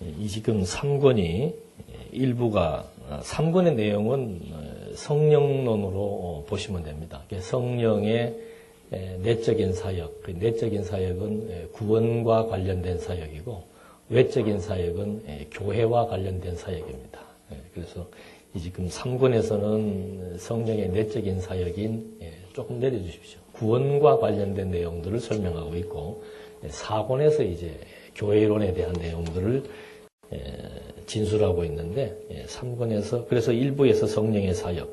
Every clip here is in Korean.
이 지금 3권이 일부가 3권의 내용은 성령론으로 보시면 됩니다. 성령의 내적인 사역, 그 내적인 사역은 구원과 관련된 사역이고 외적인 사역은 교회와 관련된 사역입니다. 그래서 이 지금 3권에서는 성령의 내적인 사역인 조금 내려주십시오. 구원과 관련된 내용들을 설명하고 있고 4권에서 이제 교회론에 대한 내용들을 진술하고 있는데 3권에서 그래서 1부에서 성령의 사역,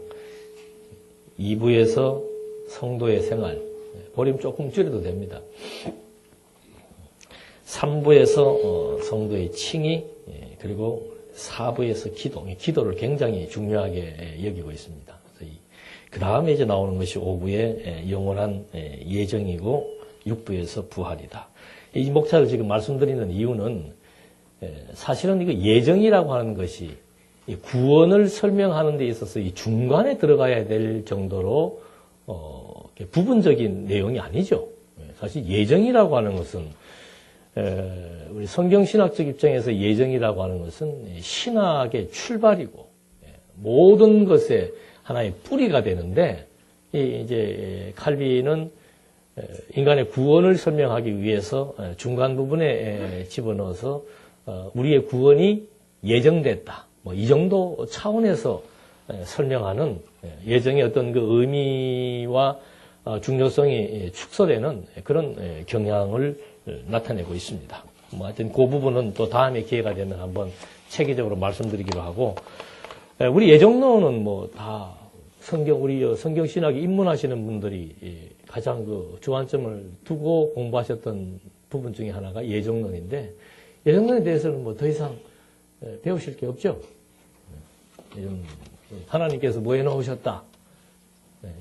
2부에서 성도의 생활, 볼륨 조금 줄여도 됩니다. 3부에서 성도의 칭의, 그리고 4부에서 기도를 굉장히 중요하게 여기고 있습니다. 그 다음에 이제 나오는 것이 5부의 영원한 예정이고 6부에서 부활이다. 이 목차를 지금 말씀드리는 이유는 사실은 이거 예정이라고 하는 것이 구원을 설명하는 데 있어서 이 중간에 들어가야 될 정도로 부분적인 내용이 아니죠. 사실 예정이라고 하는 것은 우리 성경신학적 입장에서 예정이라고 하는 것은 신학의 출발이고 모든 것의 하나의 뿌리가 되는데 이제 칼빈은 인간의 구원을 설명하기 위해서 중간 부분에 집어넣어서 우리의 구원이 예정됐다. 뭐 이 정도 차원에서 설명하는 예정의 어떤 그 의미와 중요성이 축소되는 그런 경향을 나타내고 있습니다. 뭐 하여튼 그 부분은 또 다음에 기회가 되면 한번 체계적으로 말씀드리기로 하고, 우리 예정론은 뭐 다 우리 성경신학에 입문하시는 분들이 가장 그 주안점을 두고 공부하셨던 부분 중에 하나가 예정론인데, 예정론에 대해서는 뭐 더 이상 배우실 게 없죠. 하나님께서 뭐 해놓으셨다.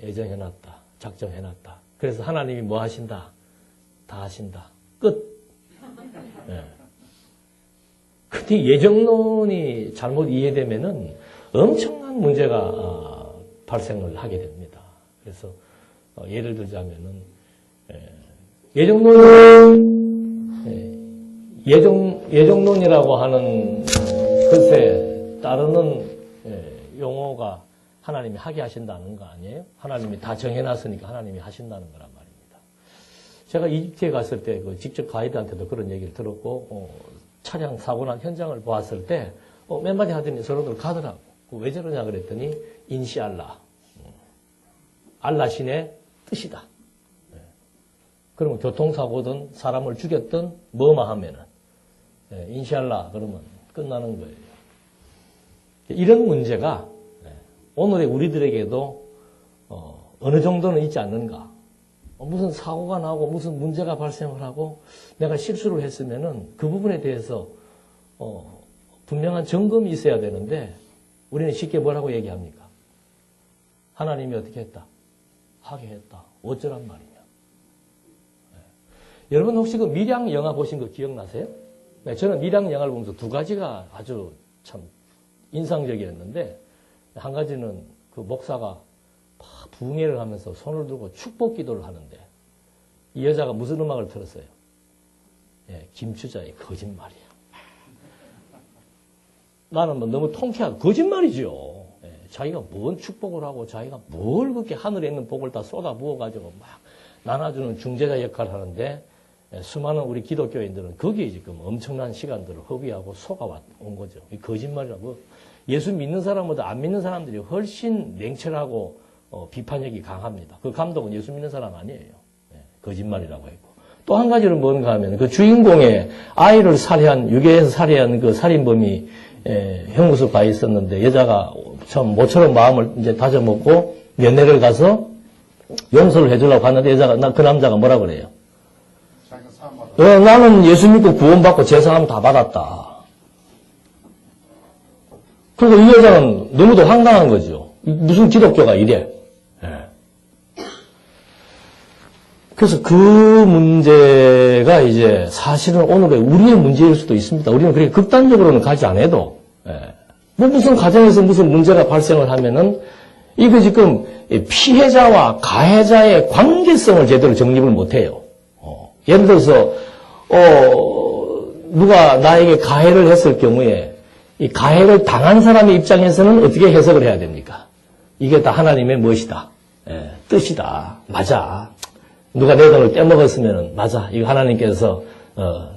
예정해놨다. 작정해놨다. 그래서 하나님이 뭐 하신다. 다 하신다. 끝. 근데 예정론이 잘못 이해되면은 엄청난 문제가 발생을 하게 됩니다. 그래서 예를 들자면은 예정론이라고 하는 것에 따르는 용어가 하나님이 하게 하신다는 거 아니에요? 하나님이 다 정해놨으니까 하나님이 하신다는 거란 말입니다. 제가 이집트에 갔을 때 그 직접 가이드한테도 그런 얘기를 들었고 차량 사고 난 현장을 보았을 때 몇 마디 하더니 서로들 가더라고. 왜 저러냐 그랬더니 인시알라. 알라 신의 뜻이다. 그러면 교통사고든 사람을 죽였든 뭐만 하면은 인시알라 그러면 끝나는 거예요. 이런 문제가 오늘의 우리들에게도 어느 정도는 있지 않는가. 무슨 사고가 나고 무슨 문제가 발생을 하고 내가 실수를 했으면은 그 부분에 대해서 분명한 점검이 있어야 되는데 우리는 쉽게 뭐라고 얘기합니까? 하나님이 어떻게 했다? 하게 했다. 어쩌란 말이냐. 여러분 혹시 그 밀양 영화 보신 거 기억나세요? 저는 밀양 영화를 보면서 두 가지가 아주 참 인상적이었는데, 한 가지는 그 목사가 부흥회를 하면서 손을 들고 축복 기도를 하는데 이 여자가 무슨 음악을 틀었어요? 김추자의 거짓말이야. 나는 뭐 너무 통쾌하고 거짓말이죠. 자기가 뭔 축복을 하고 자기가 뭘 그렇게 하늘에 있는 복을 다 쏟아 부어가지고 막 나눠주는 중재자 역할을 하는데 수많은 우리 기독교인들은 거기에 지금 엄청난 시간들을 허비하고 속아온 거죠. 이 거짓말이라고. 예수 믿는 사람보다 안 믿는 사람들이 훨씬 냉철하고 비판력이 강합니다. 그 감독은 예수 믿는 사람 아니에요. 거짓말이라고 했고. 또 한 가지는 뭔가 하면 그 주인공의 아이를 유괴해서 살해한 그 살인범이 형무소 가 있었는데 여자가 참 모처럼 마음을 이제 다져먹고 면회를 가서 용서를 해주려고 하는데 그 남자가 뭐라 그래요? 나는 예수 믿고 구원받고 제사함 다 받았다. 그리고 이 여자는 너무도 황당한 거죠. 무슨 기독교가 이래. 그래서 그 문제가 이제 사실은 오늘의 우리의 문제일 수도 있습니다. 우리는 그렇게 극단적으로는 가지 않아도, 뭐 무슨 가정에서 무슨 문제가 발생을 하면은 이거 지금 피해자와 가해자의 관계성을 제대로 정립을 못 해요. 예를 들어서, 누가 나에게 가해를 했을 경우에 이 가해를 당한 사람의 입장에서는 어떻게 해석을 해야 됩니까? 이게 다 하나님의 무엇이다? 뜻이다. 맞아. 누가 내 돈을 떼먹었으면 맞아. 이거 하나님께서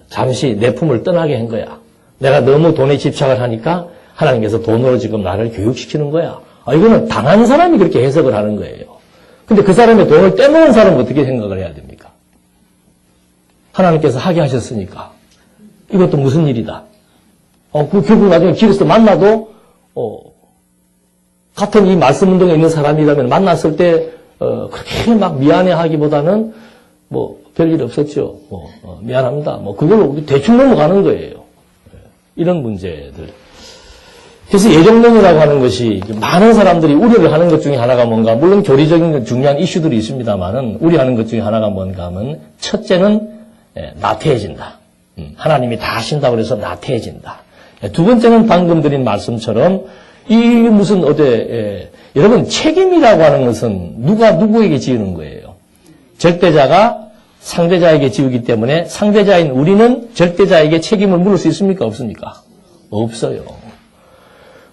잠시 내 품을 떠나게 한 거야. 내가 너무 돈에 집착을 하니까 하나님께서 돈으로 지금 나를 교육시키는 거야. 이거는 당한 사람이 그렇게 해석을 하는 거예요. 근데 그 사람의 돈을 떼먹은 사람은 어떻게 생각을 해야 됩니까? 하나님께서 하게 하셨으니까. 이것도 무슨 일이다. 그 결국 나중에 길에서 만나도, 같은 이 말씀 운동에 있는 사람이라면 만났을 때, 그렇게 막 미안해 하기보다는, 별일 없었죠. 미안합니다. 그걸로 대충 넘어가는 거예요. 이런 문제들. 그래서 예정론이라고 하는 것이 많은 사람들이 우려를 하는 것 중에 하나가 뭔가, 물론 교리적인 중요한 이슈들이 있습니다만은, 우려하는 것 중에 하나가 뭔가 하면, 첫째는 나태해진다. 하나님이 다 하신다고 해서 나태해진다. 두 번째는 방금 드린 말씀처럼, 무슨 여러분, 책임이라고 하는 것은 누가 누구에게 지우는 거예요? 절대자가 상대자에게 지우기 때문에 상대자인 우리는 절대자에게 책임을 물을 수 있습니까? 없습니까? 없어요.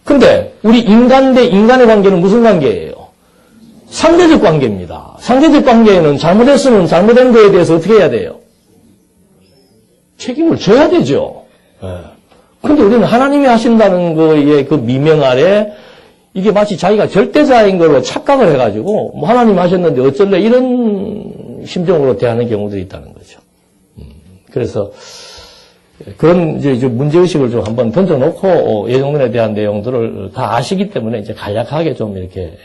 근데 우리 인간 대 인간의 관계는 무슨 관계예요? 상대적 관계입니다. 상대적 관계에는 잘못했으면 잘못된 거에 대해서 어떻게 해야 돼요? 책임을 져야 되죠. 그런데 우리는 하나님이 하신다는 거에 그 미명 아래 이게 마치 자기가 절대자인 걸로 착각을 해가지고 하나님 하셨는데 어쩔래 이런 심정으로 대하는 경우들이 있다는 거죠. 그래서 그런 이제 문제의식을 좀 한번 던져놓고 예정론에 대한 내용들을 다 아시기 때문에 이제 간략하게 좀 이렇게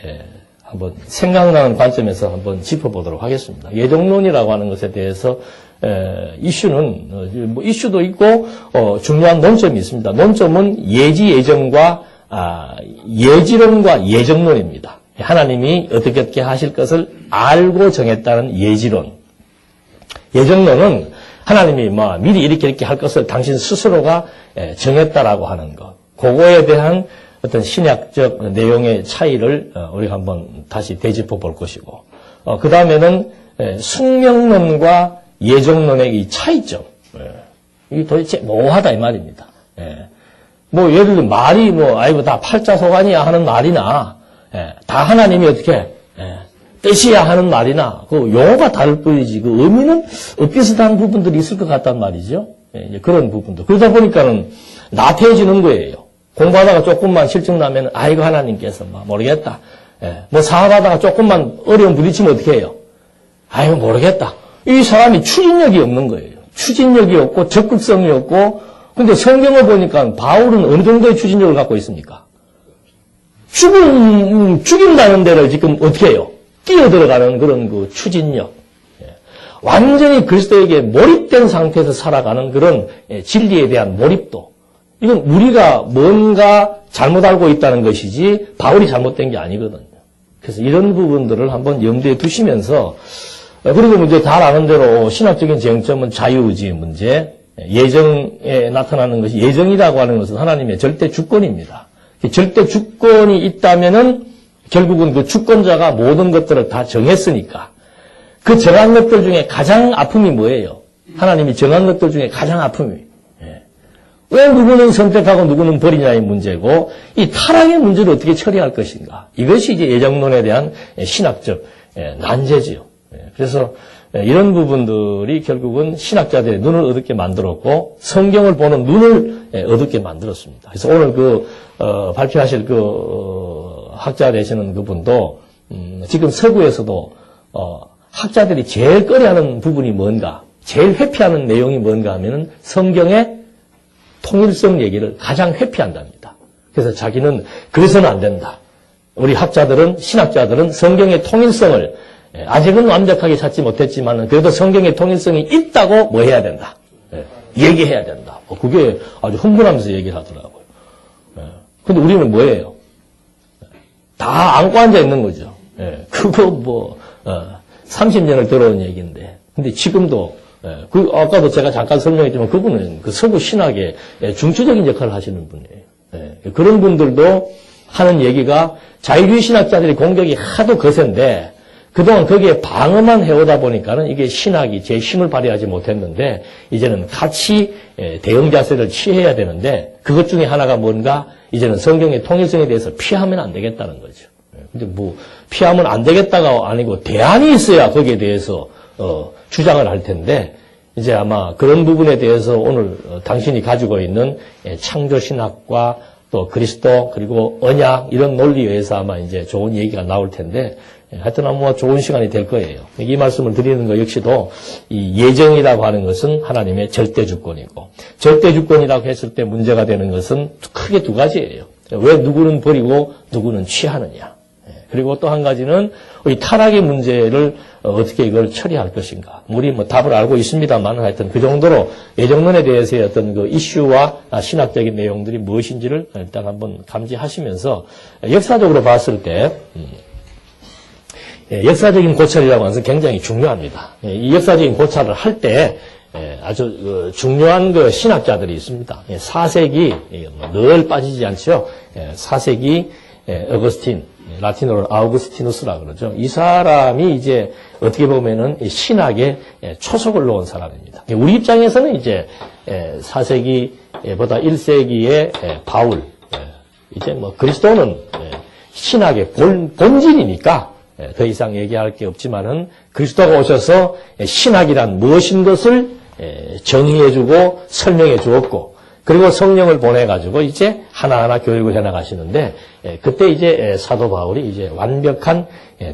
한번 생각나는 관점에서 한번 짚어보도록 하겠습니다. 예정론이라고 하는 것에 대해서 이슈는 이슈도 있고 중요한 논점이 있습니다. 논점은 예지 예정과 예지론과 예정론입니다. 하나님이 어떻게 하실 것을 알고 정했다는 예지론. 예정론은 하나님이 미리 이렇게 할 것을 당신 스스로가 정했다라고 하는 것. 그거에 대한 어떤 신약적 내용의 차이를 우리가 한번 다시 되짚어 볼 것이고, 그 다음에는 숙명론과 예정론의 이 차이점. 이게 도대체 뭐하다 이 말입니다. 예를 들면 말이 아이고 다 팔자소관이야 하는 말이나, 다 하나님이 어떻게 뜻이야 하는 말이나 그 용어가 다를 뿐이지 그 의미는 비슷한 부분들이 있을 것 같단 말이죠. 그런 부분도. 그러다 보니까는 나태해지는 거예요. 공부하다가 조금만 실증 나면 아이고 하나님께서 모르겠다. 사업하다가 조금만 어려움 부딪히면 어떻게 해요? 아이고 모르겠다. 이 사람이 추진력이 없는 거예요. 추진력이 없고 적극성이 없고. 근데 성경을 보니까 바울은 어느 정도의 추진력을 갖고 있습니까? 죽인다는 데를 지금 어떻게 해요? 뛰어들어가는 그런 그 추진력. 완전히 그리스도에게 몰입된 상태에서 살아가는 그런 진리에 대한 몰입도. 이건 우리가 뭔가 잘못 알고 있다는 것이지 바울이 잘못된 게 아니거든요. 그래서 이런 부분들을 한번 염두에 두시면서, 그리고 이제 다 아는 대로 신학적인 쟁점은 자유의지의 문제, 예정에 나타나는 것이, 예정이라고 하는 것은 하나님의 절대 주권입니다. 절대 주권이 있다면은 결국은 그 주권자가 모든 것들을 다 정했으니까 그 정한 것들 중에 가장 아픔이 뭐예요? 하나님이 정한 것들 중에 가장 아픔이. 왜 누구는 선택하고 누구는 버리냐의 문제고, 이 타락의 문제를 어떻게 처리할 것인가. 이것이 이제 예정론에 대한 신학적 난제지요. 그래서 이런 부분들이 결국은 신학자들의 눈을 어둡게 만들었고, 성경을 보는 눈을 어둡게 만들었습니다. 그래서 오늘 발표하실 학자 되시는 그분도, 지금 서구에서도, 학자들이 제일 꺼려하는 부분이 뭔가, 제일 회피하는 내용이 뭔가 하면은 성경의 통일성 얘기를 가장 회피한답니다. 그래서 자기는 그래서는 안 된다. 우리 학자들은, 신학자들은 성경의 통일성을 아직은 완벽하게 찾지 못했지만 그래도 성경의 통일성이 있다고 해야 된다. 얘기해야 된다. 그게 아주 흥분하면서 얘기를 하더라고요. 근데 우리는 뭐예요? 다 안고 앉아 있는 거죠. 그거 30년을 들어온 얘기인데. 근데 지금도 아까도 제가 잠깐 설명했지만 그분은 그 서구 신학의 중추적인 역할을 하시는 분이에요. 그런 분들도 하는 얘기가 자유주의 신학자들의 공격이 하도 거센데 그동안 거기에 방어만 해오다 보니까는 이게 신학이 제 힘을 발휘하지 못했는데 이제는 같이 대응 자세를 취해야 되는데 그것 중에 하나가 뭔가 이제는 성경의 통일성에 대해서 피하면 안 되겠다는 거죠. 근데 뭐 피하면 안 되겠다가 아니고 대안이 있어야 거기에 대해서 주장을 할 텐데 이제 아마 그런 부분에 대해서 오늘 당신이 가지고 있는 창조신학과 또 그리스도 그리고 언약 이런 논리에 의해서 아마 이제 좋은 얘기가 나올 텐데 하여튼 아마 좋은 시간이 될 거예요. 이 말씀을 드리는 것 역시도 이 예정이라고 하는 것은 하나님의 절대 주권이고 절대 주권이라고 했을 때 문제가 되는 것은 크게 두 가지예요. 왜 누구는 버리고 누구는 취하느냐. 그리고 또 한 가지는 이 타락의 문제를 어떻게 이걸 처리할 것인가. 우리 뭐 답을 알고 있습니다만 하여튼 그 정도로 예정론에 대해서의 어떤 그 이슈와 신학적인 내용들이 무엇인지를 일단 한번 감지하시면서 역사적으로 봤을 때 역사적인 고찰이라고 하는 것은 굉장히 중요합니다. 이 역사적인 고찰을 할 때 아주 중요한 그 신학자들이 있습니다. 4세기 늘 빠지지 않죠. 4세기 어거스틴, 라틴어로 아우구스티누스라 그러죠. 이 사람이 이제 어떻게 보면은 신학의 초석을 놓은 사람입니다. 우리 입장에서는 이제 4세기보다 1세기의 바울, 이제 뭐 그리스도는 신학의 본질이니까 더 이상 얘기할 게 없지만은 그리스도가 오셔서 신학이란 무엇인 것을 정의해주고 설명해 주었고 그리고 성령을 보내가지고 이제 하나하나 교육을 해나가시는데 그때 이제 사도 바울이 이제 완벽한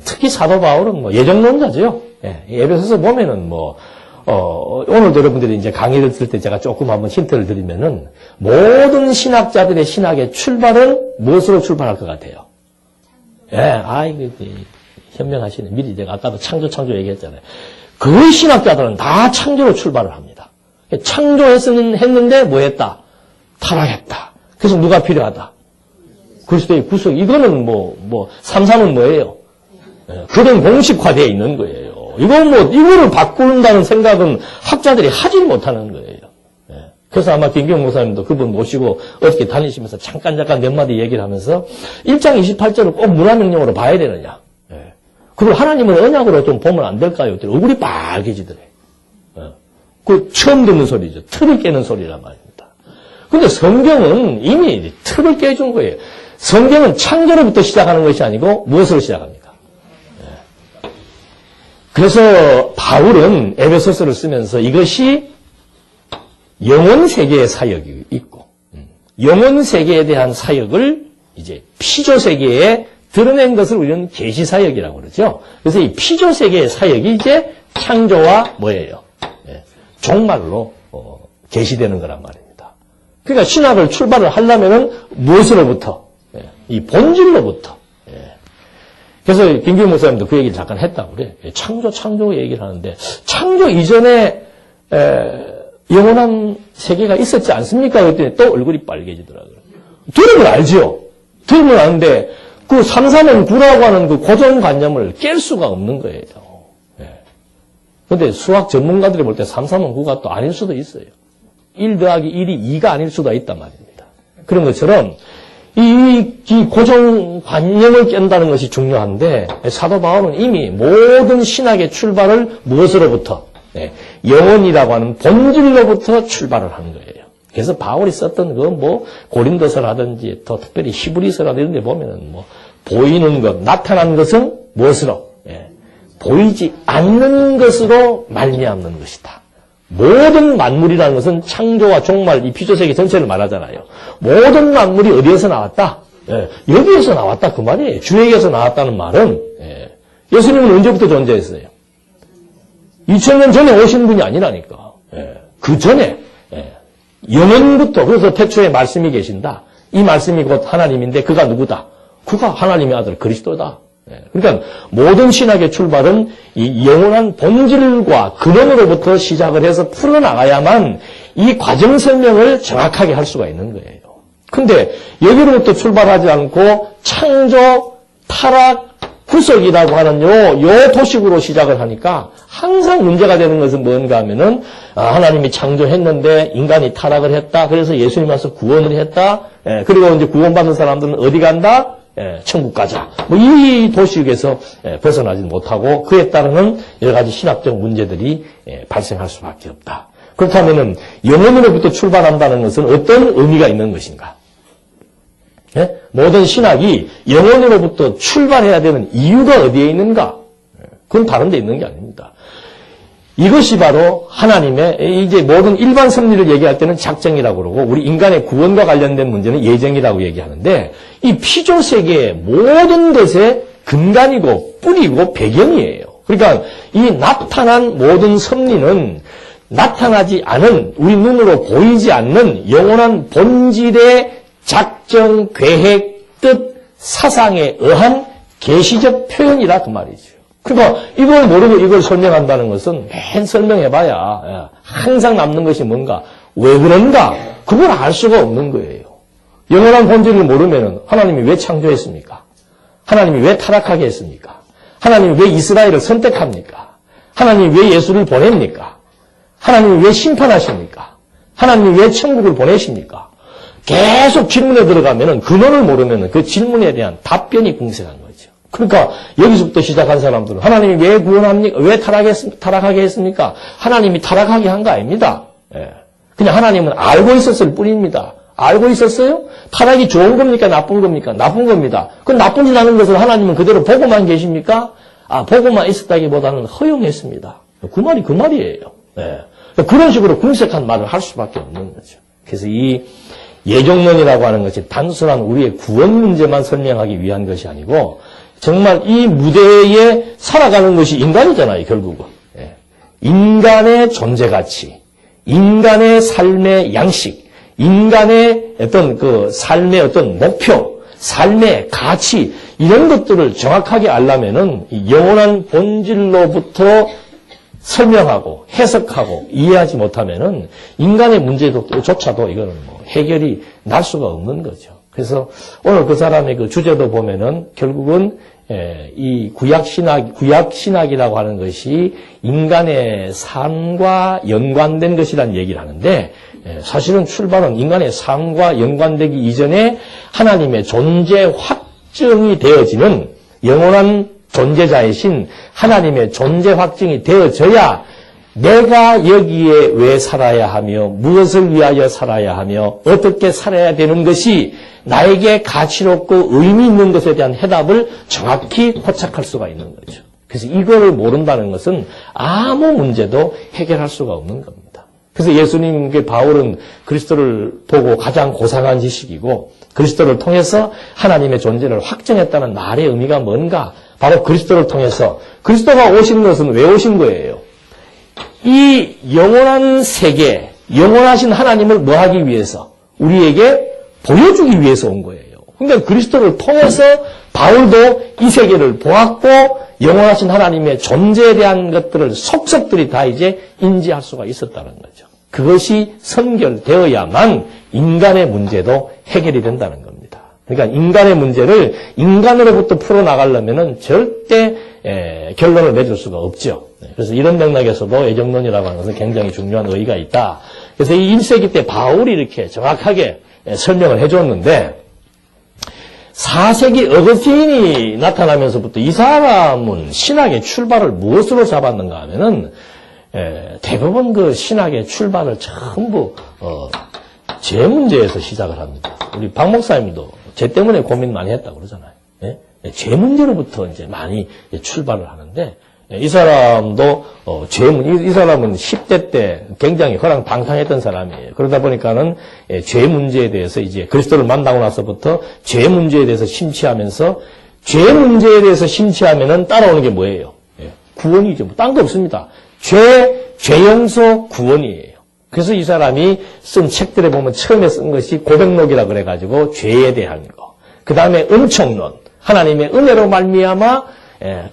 특히 사도 바울은 뭐 예정론자죠. 에베소서 보면은 뭐 오늘도 여러분들이 이제 강의를 들을 때 제가 조금 한번 힌트를 드리면은 모든 신학자들의 신학의 출발은 무엇으로 출발할 것 같아요? 이거 현명하시네. 미리 내가 아까도 창조 얘기했잖아요. 그 신학자들은 다 창조로 출발을 합니다. 창조했는데 뭐 했다? 타락했다. 그래서 누가 필요하다? 그리스도의 구속. 이거는 삼삼은 뭐예요? 그런 공식화되어 있는 거예요. 이거를 바꾼다는 생각은 학자들이 하지 못하는 거예요. 그래서 아마 김경 목사님도 그분 모시고 어떻게 다니시면서 잠깐 몇 마디 얘기를 하면서 1장 28절을 꼭 문화명령으로 봐야 되느냐. 그걸 하나님은 언약으로 좀 보면 안 될까요? 얼굴이 빨개지더래. 그 처음 듣는 소리죠. 틀을 깨는 소리란 말입니다. 근데 성경은 이미 틀을 깨준 거예요. 성경은 창조로부터 시작하는 것이 아니고 무엇으로 시작합니까? 그래서 바울은 에베소서를 쓰면서 이것이 영혼 세계의 사역이 있고 영혼 세계에 대한 사역을 이제 피조 세계에 드러낸 것을 우리는 계시 사역이라고 그러죠. 그래서 이 피조 세계의 사역이 이제 창조와 뭐예요? 종말로 계시되는 거란 말입니다. 그러니까 신학을 출발을 하려면은 무엇으로부터? 이 본질로부터. 그래서 김규 목사님도 그 얘기를 잠깐 했다고 그래. 창조 얘기를 하는데 창조 이전에 영원한 세계가 있었지 않습니까? 그랬더니 또 얼굴이 빨개지더라고요. 들으면 알죠? 들으면 아는데 그 3, 3은 9라고 하는 그 고정관념을 깰 수가 없는 거예요. 근데 수학 전문가들이 볼 때 3, 3은 9가 또 아닐 수도 있어요. 1 더하기 1이 2가 아닐 수도 있단 말입니다. 그런 것처럼 이 고정관념을 깬다는 것이 중요한데 사도 바울은 이미 모든 신학의 출발을 무엇으로부터? 영혼이라고 하는 본질로부터 출발을 하는 거예요. 그래서 바울이 썼던 고린도서라든지 더 특별히 히브리서라든지 이런 데 보면은 보이는 것, 나타난 것은 무엇으로? 보이지 않는 것으로 말미암는 것이다. 모든 만물이라는 것은 창조와 종말, 이 피조세계 전체를 말하잖아요. 모든 만물이 어디에서 나왔다? 여기에서 나왔다 그 말이에요. 주에게서 나왔다는 말은 예수님은 언제부터 존재했어요? 2000년 전에 오신 분이 아니라니까. 그 전에 영원부터 그래서 태초에 말씀이 계신다. 이 말씀이 곧 하나님인데 그가 누구다? 그가 하나님의 아들 그리스도다. 그러니까 모든 신학의 출발은 이 영원한 본질과 근원으로부터 시작을 해서 풀어나가야만 이 과정 설명을 정확하게 할 수가 있는 거예요. 근데 여기로부터 출발하지 않고 창조, 타락, 구속이라고 하는 요 도식으로 시작을 하니까 항상 문제가 되는 것은 뭔가 하면은 하나님이 창조했는데 인간이 타락을 했다. 그래서 예수님 와서 구원을 했다. 그리고 이제 구원받는 사람들은 어디 간다? 천국 가자. 뭐 이 도시에서 벗어나지 못하고 그에 따르는 여러 가지 신학적 문제들이 발생할 수밖에 없다. 그렇다면은 영혼으로부터 출발한다는 것은 어떤 의미가 있는 것인가? 모든 신학이 영혼으로부터 출발해야 되는 이유가 어디에 있는가? 그건 다른 데 있는 게 아닙니다. 이것이 바로 하나님의 이제 모든 일반 섭리를 얘기할 때는 작정이라고 그러고 우리 인간의 구원과 관련된 문제는 예정이라고 얘기하는데 이 피조 세계의 모든 것의 근간이고 뿌리고 배경이에요. 그러니까 이 나타난 모든 섭리는 나타나지 않은 우리 눈으로 보이지 않는 영원한 본질의 작정, 계획, 뜻, 사상에 의한 계시적 표현이라 그 말이죠. 그러니까 이걸 모르고 이걸 설명한다는 것은 맨 설명해봐야 항상 남는 것이 뭔가, 왜 그런가? 그걸 알 수가 없는 거예요. 영원한 본질을 모르면 하나님이 왜 창조했습니까? 하나님이 왜 타락하게 했습니까? 하나님이 왜 이스라엘을 선택합니까? 하나님이 왜 예수를 보냅니까? 하나님이 왜 심판하십니까? 하나님이 왜 천국을 보내십니까? 계속 질문에 들어가면은 근원을 모르면은 그 질문에 대한 답변이 궁색한 거죠. 그러니까 여기서부터 시작한 사람들은 하나님이 왜 구원합니까? 왜 타락하게 했습니까? 하나님이 타락하게 한 거 아닙니다. 그냥 하나님은 알고 있었을 뿐입니다. 알고 있었어요? 타락이 좋은 겁니까? 나쁜 겁니까? 나쁜 겁니다. 그 나쁜 짓 하는 것을 하나님은 그대로 보고만 계십니까? 보고만 있었다기보다는 허용했습니다. 그 말이 그 말이에요. 그런 식으로 궁색한 말을 할 수밖에 없는 거죠. 그래서 이 예정론이라고 하는 것이 단순한 우리의 구원 문제만 설명하기 위한 것이 아니고 정말 이 무대에 살아가는 것이 인간이잖아요, 결국은. 인간의 존재 가치, 인간의 삶의 양식, 인간의 어떤 그 삶의 어떤 목표, 삶의 가치, 이런 것들을 정확하게 알려면은 영원한 본질로부터 설명하고 해석하고 이해하지 못하면은 인간의 문제조차도 이거는 뭐 해결이 날 수가 없는 거죠. 그래서 오늘 그 사람의 그 주제도 보면은 결국은 이 구약 신학이라고 하는 것이 인간의 삶과 연관된 것이라는 얘기를 하는데 사실은 출발은 인간의 삶과 연관되기 이전에 하나님의 존재 확증이 되어지는 영원한 존재자이신 하나님의 존재 확증이 되어져야 내가 여기에 왜 살아야 하며 무엇을 위하여 살아야 하며 어떻게 살아야 되는 것이 나에게 가치롭고 의미 있는 것에 대한 해답을 정확히 포착할 수가 있는 거죠. 그래서 이거를 모른다는 것은 아무 문제도 해결할 수가 없는 겁니다. 그래서 예수님께 바울은 그리스도를 보고 가장 고상한 지식이고 그리스도를 통해서 하나님의 존재를 확정했다는 말의 의미가 뭔가? 바로 그리스도를 통해서 그리스도가 오신 것은 왜 오신 거예요? 이 영원한 세계, 영원하신 하나님을 뭐 하기 위해서? 우리에게 보여주기 위해서 온 거예요. 그러니까 그리스도를 통해서 바울도 이 세계를 보았고 영원하신 하나님의 존재에 대한 것들을 속속들이 다 이제 인지할 수가 있었다는 거죠. 그것이 선결되어야만 인간의 문제도 해결이 된다는 겁니다. 그러니까 인간의 문제를 인간으로부터 풀어나가려면은 절대 결론을 맺을 수가 없죠. 그래서 이런 맥락에서도 예정론이라고 하는 것은 굉장히 중요한 의의가 있다. 그래서 이 1세기 때 바울이 이렇게 정확하게 설명을 해줬는데 4세기 어거스틴이 나타나면서부터 이 사람은 신학의 출발을 무엇으로 잡았는가 하면은 대부분 그 신학의 출발을 전부 죄 문제에서 시작을 합니다. 우리 박 목사님도 죄 때문에 고민 많이 했다고 그러잖아요. 죄 문제로부터 이제 많이 출발을 하는데 이 사람도 이 사람은 10대 때 굉장히 허랑방탕했던 사람이에요. 그러다 보니까는 죄 문제에 대해서 이제 그리스도를 만나고 나서부터 죄 문제에 대해서 심취하면서 죄 문제에 대해서 심취하면은 따라오는 게 뭐예요? 구원이죠. 뭐 딴 거 없습니다. 죄 용서 구원이에요. 그래서 이 사람이 쓴 책들에 보면 처음에 쓴 것이 고백록이라 그래가지고 죄에 대한 거. 그 다음에 은총론. 하나님의 은혜로 말미암아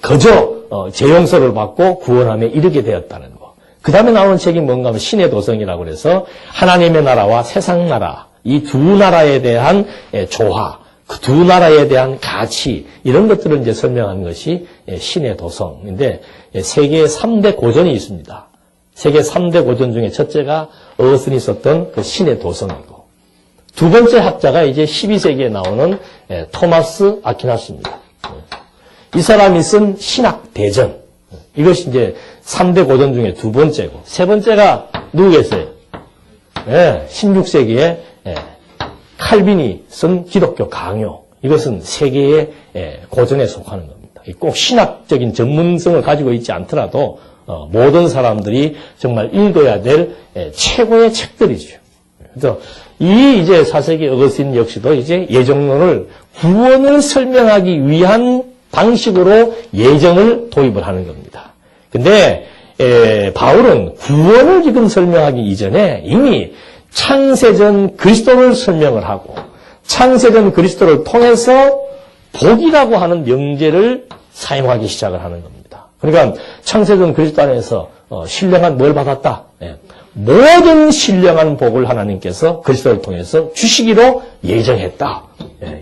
거저 죄 용서를 받고 구원함에 이르게 되었다는 거. 그 다음에 나오는 책이 뭔가 하면 신의 도성이라고 그래서 하나님의 나라와 세상 나라, 이 두 나라에 대한 조화, 그 두 나라에 대한 가치, 이런 것들을 이제 설명한 것이 신의 도성인데 세계 3대 고전이 있습니다. 세계 3대 고전 중에 첫째가 어거스틴이 썼던 그 신의 도성이고 두 번째 학자가 이제 12세기에 나오는 토마스 아퀴나스입니다. 이 사람이 쓴 신학 대전. 이것이 이제 3대 고전 중에 두 번째고, 세 번째가 누구겠어요? 16세기에 칼빈이 쓴 기독교 강요. 이것은 세계의 고전에 속하는 겁니다. 꼭 신학적인 전문성을 가지고 있지 않더라도 모든 사람들이 정말 읽어야 될 최고의 책들이죠. 그래서 이제 4세기 어거스틴 역시도 이제 예정론을 구원을 설명하기 위한 방식으로 예정을 도입을 하는 겁니다. 근데 바울은 구원을 지금 설명하기 이전에 이미 창세전 그리스도를 설명을 하고 창세전 그리스도를 통해서 복이라고 하는 명제를 사용하기 시작을 하는 겁니다. 그러니까 창세전 그리스도 안에서 신령한 뭘 받았다? 모든 신령한 복을 하나님께서 그리스도를 통해서 주시기로 예정했다.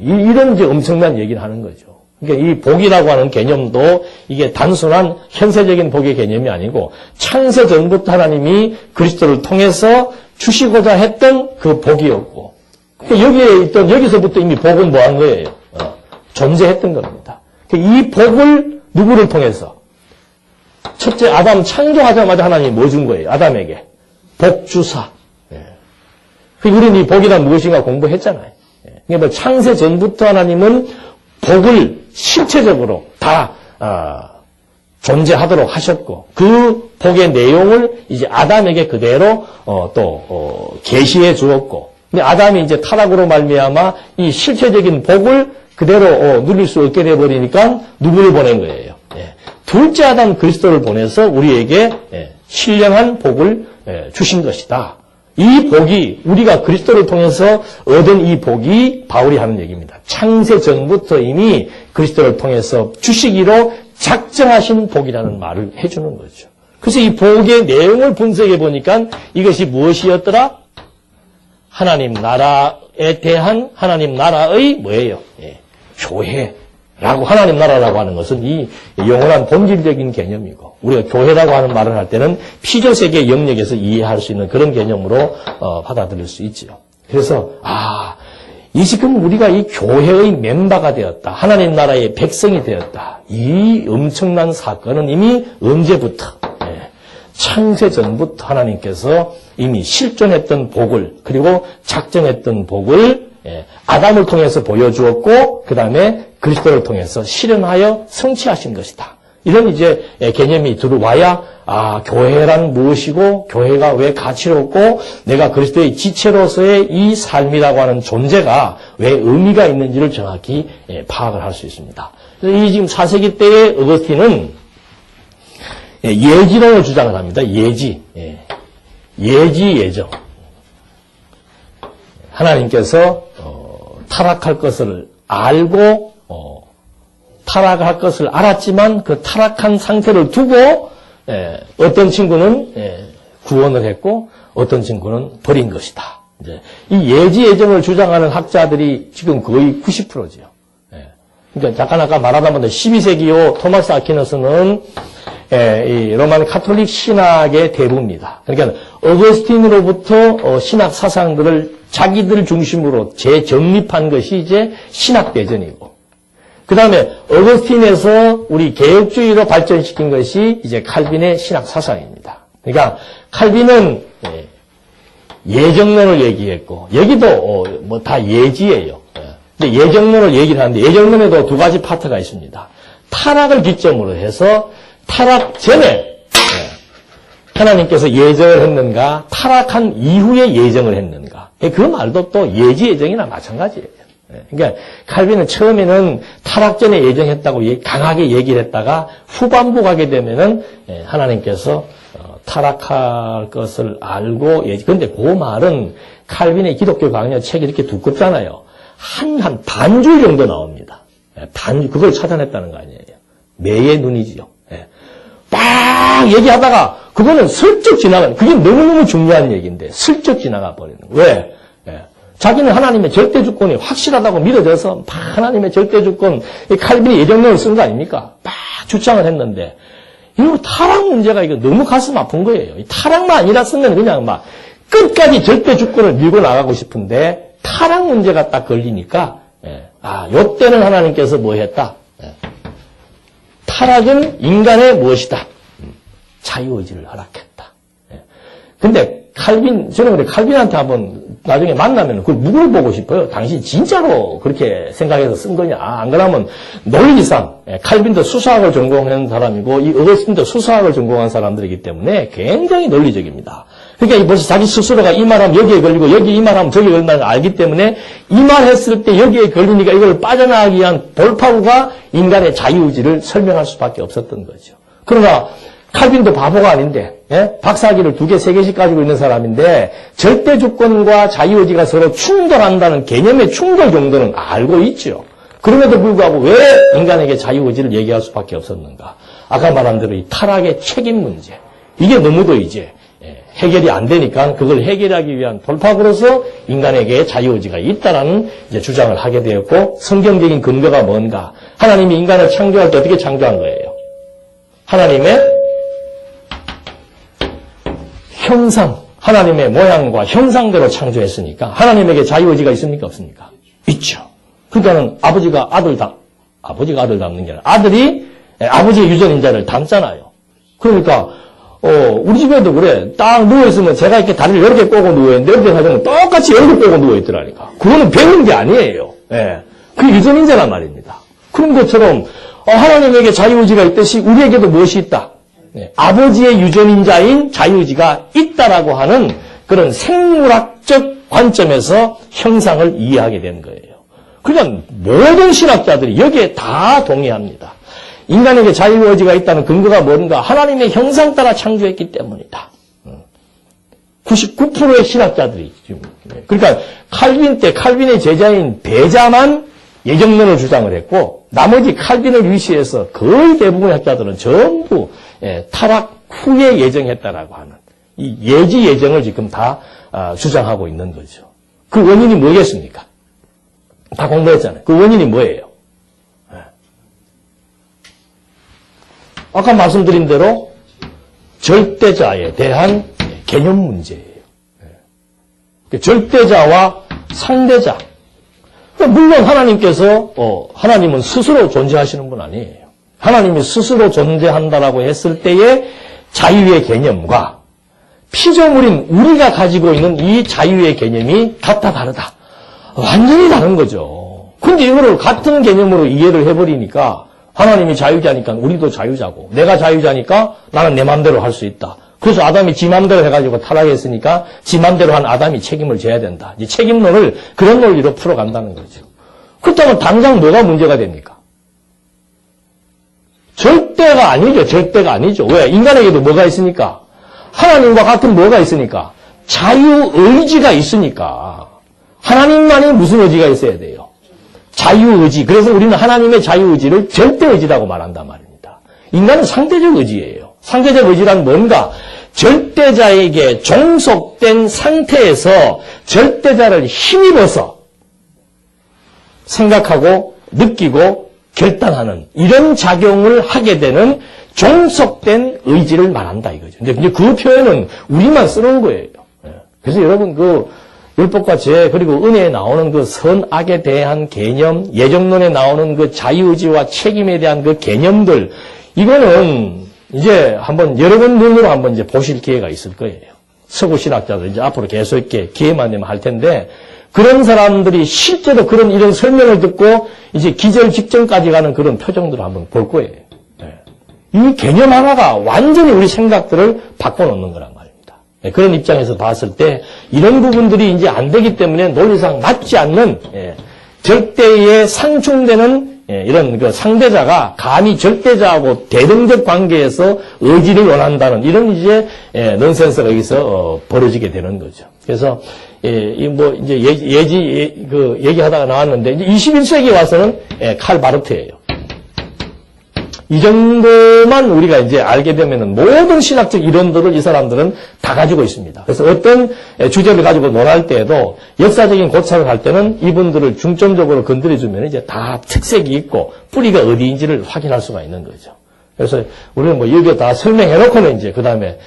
이런 이제 엄청난 얘기를 하는 거죠. 그러니까 이 복이라고 하는 개념도 이게 단순한 현세적인 복의 개념이 아니고 창세 전부터 하나님이 그리스도를 통해서 주시고자 했던 그 복이었고, 그러니까 여기에 있던 여기서부터 이미 복은 뭐 한 거예요? 존재했던 겁니다. 이 복을 누구를 통해서? 첫째 아담 창조하자마자 하나님이 뭐 준 거예요? 아담에게 복주사. 우리는 이 복이란 무엇인가 공부했잖아요. 그러니까 창세 전부터 하나님은 복을 실체적으로 다 존재하도록 하셨고, 그 복의 내용을 이제 아담에게 그대로 또 계시해 주었고, 근데 아담이 이제 타락으로 말미암아 이 실체적인 복을 그대로 누릴 수 없게 돼 버리니까 누구를 보낸 거예요? 둘째 아담 그리스도를 보내서 우리에게 신령한 복을 주신 것이다. 이 복이 우리가 그리스도를 통해서 얻은 이 복이 바울이 하는 얘기입니다. 창세 전부터 이미 그리스도를 통해서 주시기로 작정하신 복이라는 말을 해주는 거죠. 그래서 이 복의 내용을 분석해 보니까 이것이 무엇이었더라? 하나님 나라에 대한 하나님 나라의 뭐예요? 교회라고, 하나님 나라라고 하는 것은 이 영원한 본질적인 개념이고, 우리가 교회라고 하는 말을 할 때는 피조세계 영역에서 이해할 수 있는 그런 개념으로 받아들일 수 있지요. 그래서 이 지금 우리가 이 교회의 멤버가 되었다, 하나님 나라의 백성이 되었다, 이 엄청난 사건은 이미 언제부터? 창세 전부터 하나님께서 이미 실존했던 복을, 그리고 작정했던 복을 아담을 통해서 보여주었고, 그 다음에 그리스도를 통해서 실현하여 성취하신 것이다. 이런 이제 개념이 들어와야 교회란 무엇이고, 교회가 왜 가치롭고, 내가 그리스도의 지체로서의 이 삶이라고 하는 존재가 왜 의미가 있는지를 정확히 파악을 할 수 있습니다. 이 지금 4세기 때의 어거스틴은 예지론을 주장을 합니다. 예정. 하나님께서 타락할 것을 알고 타락할 것을 알았지만 그 타락한 상태를 두고 어떤 친구는 구원을 했고 어떤 친구는 버린 것이다. 이제 이 예정을 주장하는 학자들이 지금 거의 90%지요. 그러니까 잠깐 아까 말하다 보니 12세기요 토마스 아퀴나스는 이 로만 카톨릭 신학의 대부입니다. 그러니까 어거스틴으로부터 신학 사상들을 자기들 중심으로 재정립한 것이 이제 신학 대전이고, 그 다음에 어거스틴에서 우리 개혁주의로 발전시킨 것이 이제 칼빈의 신학 사상입니다. 그러니까 칼빈은 예정론을 얘기했고, 여기도 뭐 다 예지예요. 근데 예정론을 얘기를 하는데 예정론에도 두 가지 파트가 있습니다. 타락을 기점으로 해서 타락 전에 하나님께서 예정을 했는가, 타락한 이후에 예정을 했는가. 그 말도 또 예지 예정이나 마찬가지예요. 그러니까 칼빈은 처음에는 타락 전에 예정했다고 강하게 얘기를 했다가 후반부 가게 되면은 하나님께서 타락할 것을 알고 근데 그 말은 칼빈의 기독교 강요 책이 이렇게 두껍잖아요. 한 반줄 정도 나옵니다. 그걸 찾아냈다는 거 아니에요. 매의 눈이지요. 막 얘기하다가 그거는 슬쩍 지나가는, 그게 너무너무 중요한 얘기인데 슬쩍 지나가 버리는 거예요. 왜? 자기는 하나님의 절대 주권이 확실하다고 믿어져서 막 하나님의 절대 주권, 칼빈이 예정론을 쓴 거 아닙니까? 막 주장을 했는데, 이거 타락 문제가 이거 너무 가슴 아픈 거예요. 이 타락만 아니라 쓰면 그냥 막 끝까지 절대 주권을 밀고 나가고 싶은데 타락 문제가 딱 걸리니까, 요때는 하나님께서 뭐 했다? 타락은 인간의 무엇이다? 자유의지를 허락했다. 근데 저는 그래, 칼빈한테 한번 나중에 만나면 그걸 물어보고 싶어요. 당신 진짜로 그렇게 생각해서 쓴 거냐? 안 그러면 논리상, 칼빈도 수사학을 전공한 사람이고, 이 어거스틴도 수사학을 전공한 사람들이기 때문에 굉장히 논리적입니다. 그러니까 벌써 자기 스스로가 이 말하면 여기에 걸리고, 여기 이 말하면 저기에 걸린다는 걸 알기 때문에, 이 말했을 때 여기에 걸리니까 이걸 빠져나가기 위한 돌파구가 인간의 자유의지를 설명할 수밖에 없었던 거죠. 그러나, 칼빈도 바보가 아닌데, 박사학위를 2개, 3개씩 가지고 있는 사람인데, 절대 주권과 자유의지가 서로 충돌한다는 개념의 충돌 정도는 알고 있죠. 그럼에도 불구하고 왜 인간에게 자유의지를 얘기할 수밖에 없었는가? 아까 말한 대로 이 타락의 책임 문제. 이게 너무도 이제 해결이 안 되니까 그걸 해결하기 위한 돌파구로서 인간에게 자유의지가 있다라는 이제 주장을 하게 되었고, 성경적인 근거가 뭔가? 하나님이 인간을 창조할 때 어떻게 창조한 거예요? 하나님의 형상, 하나님의 모양과 형상대로 창조했으니까 하나님에게 자유의지가 있습니까? 없습니까? 있죠. 그러니까는 아버지가 아들 닮는 게 아니라 아들이 아버지의 유전인자를 닮잖아요. 그러니까 우리 집에도 그래. 딱 누워있으면 제가 이렇게 다리를 이렇게 꼬고 누워있는데 이렇게 하면 똑같이 이렇게 꼬고 누워있더라니까. 그거는 배운 게 아니에요. 그게 유전인자란 말입니다. 그런 것처럼 하나님에게 자유의지가 있듯이 우리에게도 무엇이 있다? 아버지의 유전인자인 자유의지가 있다라고 하는 그런 생물학적 관점에서 형상을 이해하게 된 거예요. 그냥 모든 신학자들이 여기에 다 동의합니다. 인간에게 자유의지가 있다는 근거가 뭔가? 하나님의 형상 따라 창조했기 때문이다. 99%의 신학자들이 지금. 그러니까 칼빈 때 칼빈의 제자인 베자만 예정론을 주장을 했고, 나머지 칼빈을 위시해서 거의 대부분의 학자들은 전부 타락 후에 예정했다라고 하는 이 예지 예정을 지금 다 주장하고 있는 거죠. 그 원인이 뭐겠습니까? 다 공부했잖아요. 그 원인이 뭐예요? 아까 말씀드린 대로 절대자에 대한 개념 문제예요. 절대자와 상대자. 물론 하나님께서 하나님은 스스로 존재하시는 분 아니에요. 하나님이 스스로 존재한다라고 했을 때의 자유의 개념과 피조물인 우리가 가지고 있는 이 자유의 개념이 같다 다르다. 완전히 다른 거죠. 근데 이거를 같은 개념으로 이해를 해버리니까 하나님이 자유자니까 우리도 자유자고, 내가 자유자니까 나는 내 마음대로 할 수 있다. 그래서 아담이 지 마음대로 해가지고 타락했으니까 지 마음대로 한 아담이 책임을 져야 된다. 이 책임론을 그런 논리로 풀어간다는 거죠. 그렇다면 당장 뭐가 문제가 됩니까? 절대가 아니죠. 절대가 아니죠. 왜? 인간에게도 뭐가 있으니까? 하나님과 같은 뭐가 있으니까? 자유의지가 있으니까. 하나님만이 무슨 의지가 있어야 돼요? 자유의지. 그래서 우리는 하나님의 자유의지를 절대의지라고 말한단 말입니다. 인간은 상대적 의지예요. 상대적 의지란 뭔가? 절대자에게 종속된 상태에서 절대자를 힘입어서 생각하고 느끼고 결단하는 이런 작용을 하게 되는 종속된 의지를 말한다 이거죠. 근데 그 표현은 우리만 쓰는 거예요. 그래서 여러분 그 율법과 죄 그리고 은혜에 나오는 그 선악에 대한 개념, 예정론에 나오는 그 자유의지와 책임에 대한 그 개념들, 이거는 이제 한번 여러 번 눈으로 한번 이제 보실 기회가 있을 거예요. 서구 신학자들 이제 앞으로 계속 이렇게 기회만 되면 할 텐데, 그런 사람들이 실제로 이런 설명을 듣고 이제 기절 직전까지 가는 그런 표정들을 한번 볼 거예요. 이 개념 하나가 완전히 우리 생각들을 바꿔놓는 거란 말입니다. 그런 입장에서 봤을 때 이런 부분들이 이제 안 되기 때문에 논리상 맞지 않는 절대에 상충되는 이런 그 상대자가 감히 절대자하고 대등적 관계에서 의지를 원한다는 이런 이제 넌센스가 여기서 벌어지게 되는 거죠. 그래서 이제 얘기하다가 나왔는데 이제 21세기에 와서는 칼 바르트예요. 이 정도만 우리가 이제 알게 되면은 모든 신학적 이론들을 이 사람들은 다 가지고 있습니다. 그래서 어떤 주제를 가지고 논할 때에도 역사적인 고찰을 할 때는 이분들을 중점적으로 건드려주면 이제 다 특색이 있고 뿌리가 어디인지를 확인할 수가 있는 거죠. 그래서 우리는 여기 다 설명해놓고는 이제 그 다음에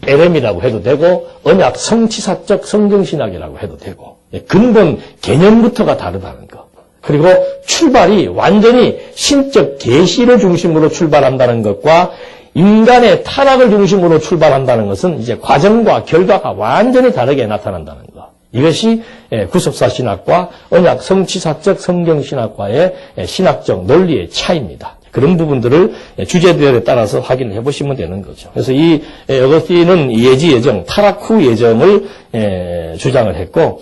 LM이라고 해도 되고 언약 성취사적 성경신학이라고 해도 되고 근본 개념부터가 다르다는 거. 그리고 출발이 완전히 신적 계시를 중심으로 출발한다는 것과 인간의 타락을 중심으로 출발한다는 것은 이제 과정과 결과가 완전히 다르게 나타난다는 것. 이것이 구속사 신학과 언약 성취사적 성경신학과의 신학적 논리의 차이입니다. 그런 부분들을 주제들에 따라서 확인을 해보시면 되는 거죠. 그래서 이 어거스틴은 예지 예정, 타락 후 예정을 주장을 했고,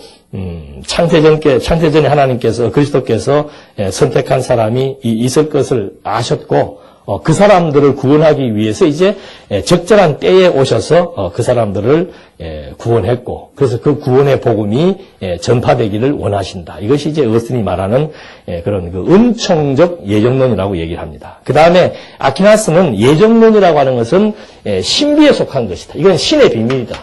창세전에 하나님께서 그리스도께서 선택한 사람이 있을 것을 아셨고, 그 사람들을 구원하기 위해서 이제 적절한 때에 오셔서 그 사람들을 구원했고, 그래서 그 구원의 복음이 전파되기를 원하신다. 이것이 이제 어거스틴이 말하는 그런 그 은총적 예정론이라고 얘기를 합니다. 그 다음에 아퀴나스는 예정론이라고 하는 것은 신비에 속한 것이다. 이건 신의 비밀이다.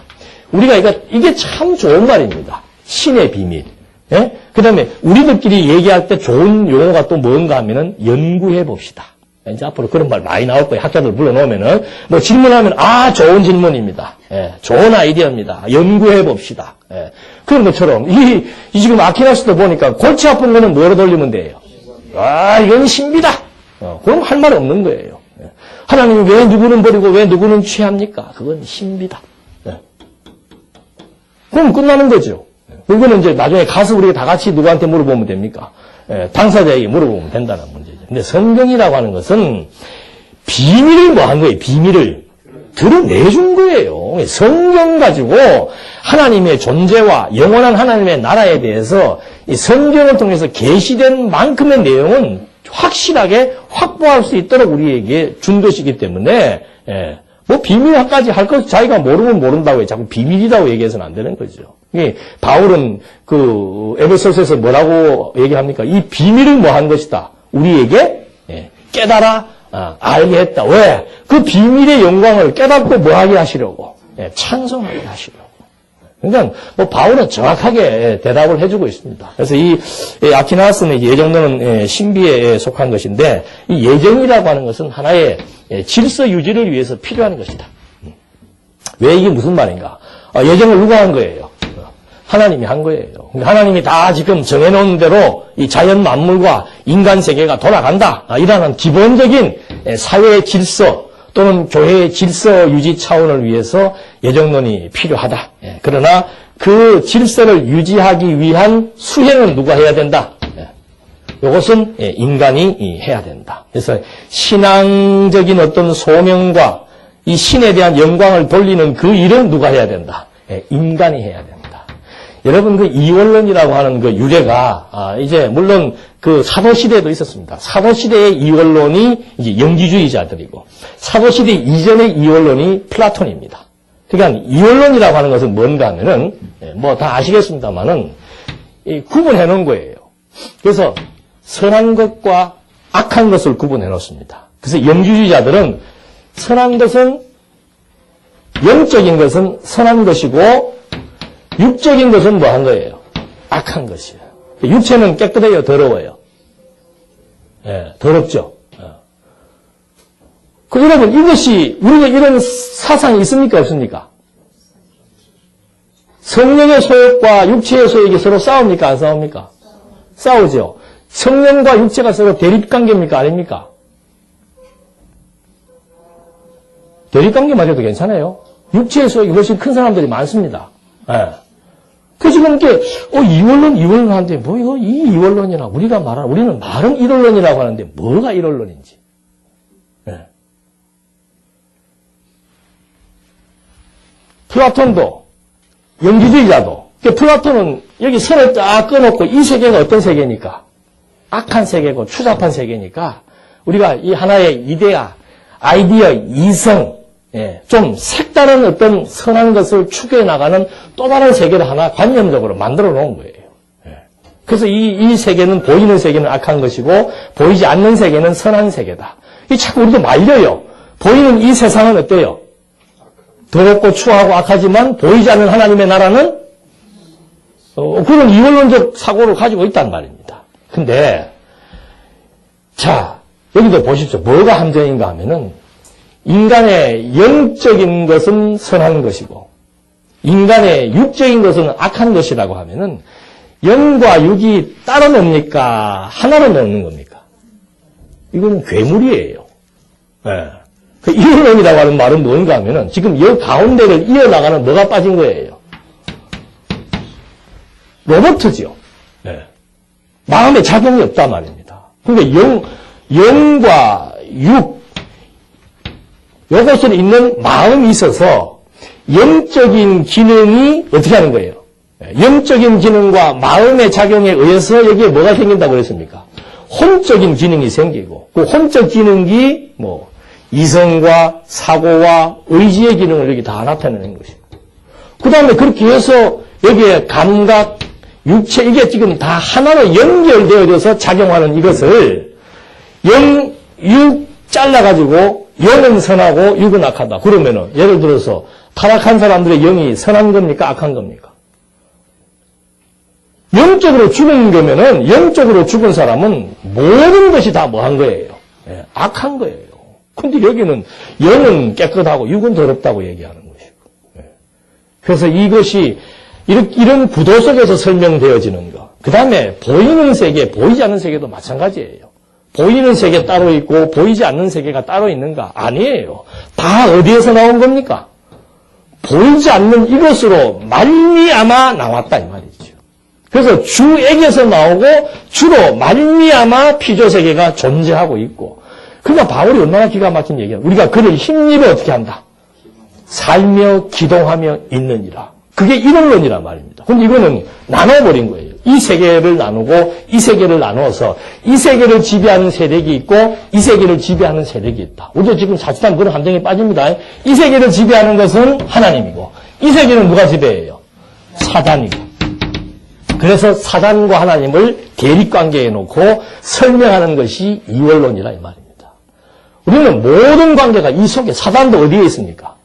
우리가 이게 참 좋은 말입니다. 신의 비밀. 예? 그 다음에 우리들끼리 얘기할 때 좋은 용어가 또 뭔가 하면은 연구해 봅시다. 이제 앞으로 그런 말 많이 나올 거예요. 학자들 불러놓으면은 뭐 질문하면 좋은 질문입니다. 예, 좋은 아이디어입니다. 연구해 봅시다. 예, 그런 것처럼 이 지금 아퀴나스도 보니까 골치 아픈 거는 뭐로 돌리면 돼요? 이건 신비다. 그럼 할 말 없는 거예요. 예. 하나님이 왜 누구는 버리고 왜 누구는 취합니까? 그건 신비다. 예. 그럼 끝나는 거죠. 그거는 이제 나중에 가서 우리가 다 같이 누구한테 물어보면 됩니까? 당사자에게 물어보면 된다는 문제죠. 근데 성경이라고 하는 것은 비밀을 뭐 한 거예요? 비밀을 드러내준 거예요. 성경 가지고 하나님의 존재와 영원한 하나님의 나라에 대해서 이 성경을 통해서 계시된 만큼의 내용은 확실하게 확보할 수 있도록 우리에게 준 것이기 때문에 뭐 비밀까지 할 것 자기가 모르면 모른다고 해. 자꾸 비밀이라고 얘기해서는 안 되는 거죠. 바울은 그 에베소서에서 뭐라고 얘기합니까? 이 비밀을 뭐 한 것이다. 우리에게 깨달아 알게 했다. 왜? 그 비밀의 영광을 깨닫고 뭐 하게 하시려고? 찬송하게 하시려고. 그러니까 뭐 바울은 정확하게 대답을 해주고 있습니다. 그래서 이 아퀴나스는 예정론은 신비에 속한 것인데 이 예정이라고 하는 것은 하나의 질서 유지를 위해서 필요한 것이다. 왜 이게 무슨 말인가? 예정을 누가 한 거예요? 하나님이 한 거예요. 하나님이 다 지금 정해놓은 대로 이 자연 만물과 인간 세계가 돌아간다. 이라는 기본적인 사회의 질서 또는 교회의 질서 유지 차원을 위해서 예정론이 필요하다. 그러나 그 질서를 유지하기 위한 수행은 누가 해야 된다? 이것은 인간이 해야 된다. 그래서 신앙적인 어떤 소명과 이 신에 대한 영광을 돌리는 그 일은 누가 해야 된다? 인간이 해야 된다. 여러분 그 이원론이라고 하는 그 유래가 이제 물론 그 사도시대에도 있었습니다. 사도시대의 이원론이 이제 영지주의자들이고 사도시대 이전의 이원론이 플라톤입니다. 그러니까 이원론이라고 하는 것은 뭔가 하면은 뭐 다 아시겠습니다만은 구분해 놓은 거예요. 그래서 선한 것과 악한 것을 구분해 놓습니다. 그래서 영지주의자들은 선한 것은 영적인 것은 선한 것이고 육적인 것은 뭐 한 거예요? 악한 것이에요. 육체는 깨끗해요? 더러워요? 더럽죠? 여러분, 이것이, 우리가 이런 사상이 있습니까? 없습니까? 성령의 소욕과 육체의 소욕이 서로 싸웁니까? 안 싸웁니까? 싸우죠. 성령과 육체가 서로 대립관계입니까? 아닙니까? 대립관계만 해도 괜찮아요. 육체의 소욕이 훨씬 큰 사람들이 많습니다. 그 지금 이렇게 이원론 하는데 뭐 이거 이원론이나 우리는 말은 일원론이라고 하는데 뭐가 일원론인지. 플라톤도 영지주의자도 플라톤은 여기 선을 딱 끊어놓고 이 세계가 어떤 세계니까 악한 세계고 추잡한 세계니까 우리가 이 하나의 아이디어 이성 좀 색다른 어떤 선한 것을 추구해 나가는 또 다른 세계를 하나 관념적으로 만들어 놓은 거예요. 그래서 이 세계는 보이는 세계는 악한 것이고 보이지 않는 세계는 선한 세계다. 이 자꾸 우리도 말려요. 보이는 이 세상은 어때요? 더럽고 추하고 악하지만 보이지 않는 하나님의 나라는 그런 이원론적 사고를 가지고 있단 말입니다. 근데 자 여기도 보십시오. 뭐가 함정인가 하면은 인간의 영적인 것은 선한 것이고 인간의 육적인 것은 악한 것이라고 하면은 영과 육이 따로 놉니까? 하나로 놓는 겁니까? 이건 괴물이에요. 네. 그 이원론이라고 하는 말은 뭔가 하면은 지금 여 가운데를 이어나가는 뭐가 빠진 거예요? 로봇이죠. 네. 마음에 작용이 없단 말입니다. 그러니까 영과 육, 요것을 있는 마음이 있어서 영적인 기능이 어떻게 하는 거예요? 영적인 기능과 마음의 작용에 의해서 여기에 뭐가 생긴다고 그랬습니까? 혼적인 기능이 생기고, 그 혼적 기능이 이성과 사고와 의지의 기능을 여기 다 나타내는 것이고. 그 다음에 그렇게 해서 여기에 감각, 육체, 이게 지금 다 하나로 연결되어져서 작용하는 이것을 육 잘라가지고 영은 선하고 육은 악하다. 그러면은 예를 들어서 타락한 사람들의 영이 선한 겁니까? 악한 겁니까? 영적으로 죽은 거면은 영적으로 죽은 사람은 모든 것이 다 뭐한 거예요? 예, 악한 거예요. 근데 여기는 영은 깨끗하고 육은 더럽다고 얘기하는 것이고. 예. 그래서 이것이 이런 구도 속에서 설명되어지는 것. 그 다음에 보이는 세계, 보이지 않는 세계도 마찬가지예요. 보이는 세계 따로 있고 보이지 않는 세계가 따로 있는가? 아니에요. 다 어디에서 나온 겁니까? 보이지 않는 이것으로 말미암아 나왔다 이 말이죠. 그래서 주에게서 나오고 주로 말미암아 피조세계가 존재하고 있고. 그러니까 바울이 얼마나 기가 막힌 얘기야. 우리가 그를 힘입어 어떻게 한다? 살며 기동하며 있느니라. 그게 이론론이란 말입니다. 근데 이거는 나눠버린 거예요. 이 세계를 나누고 이 세계를 나누어서 이 세계를 지배하는 세력이 있고 이 세계를 지배하는 세력이 있다. 우리가 지금 사실상 그런 함정에 빠집니다. 이 세계를 지배하는 것은 하나님이고 이 세계는 누가 지배해요? 사단이고. 그래서 사단과 하나님을 대립관계에 놓고 설명하는 것이 이원론이라 이 말입니다. 우리는 모든 관계가 이 속에, 사단도 어디에 있습니까?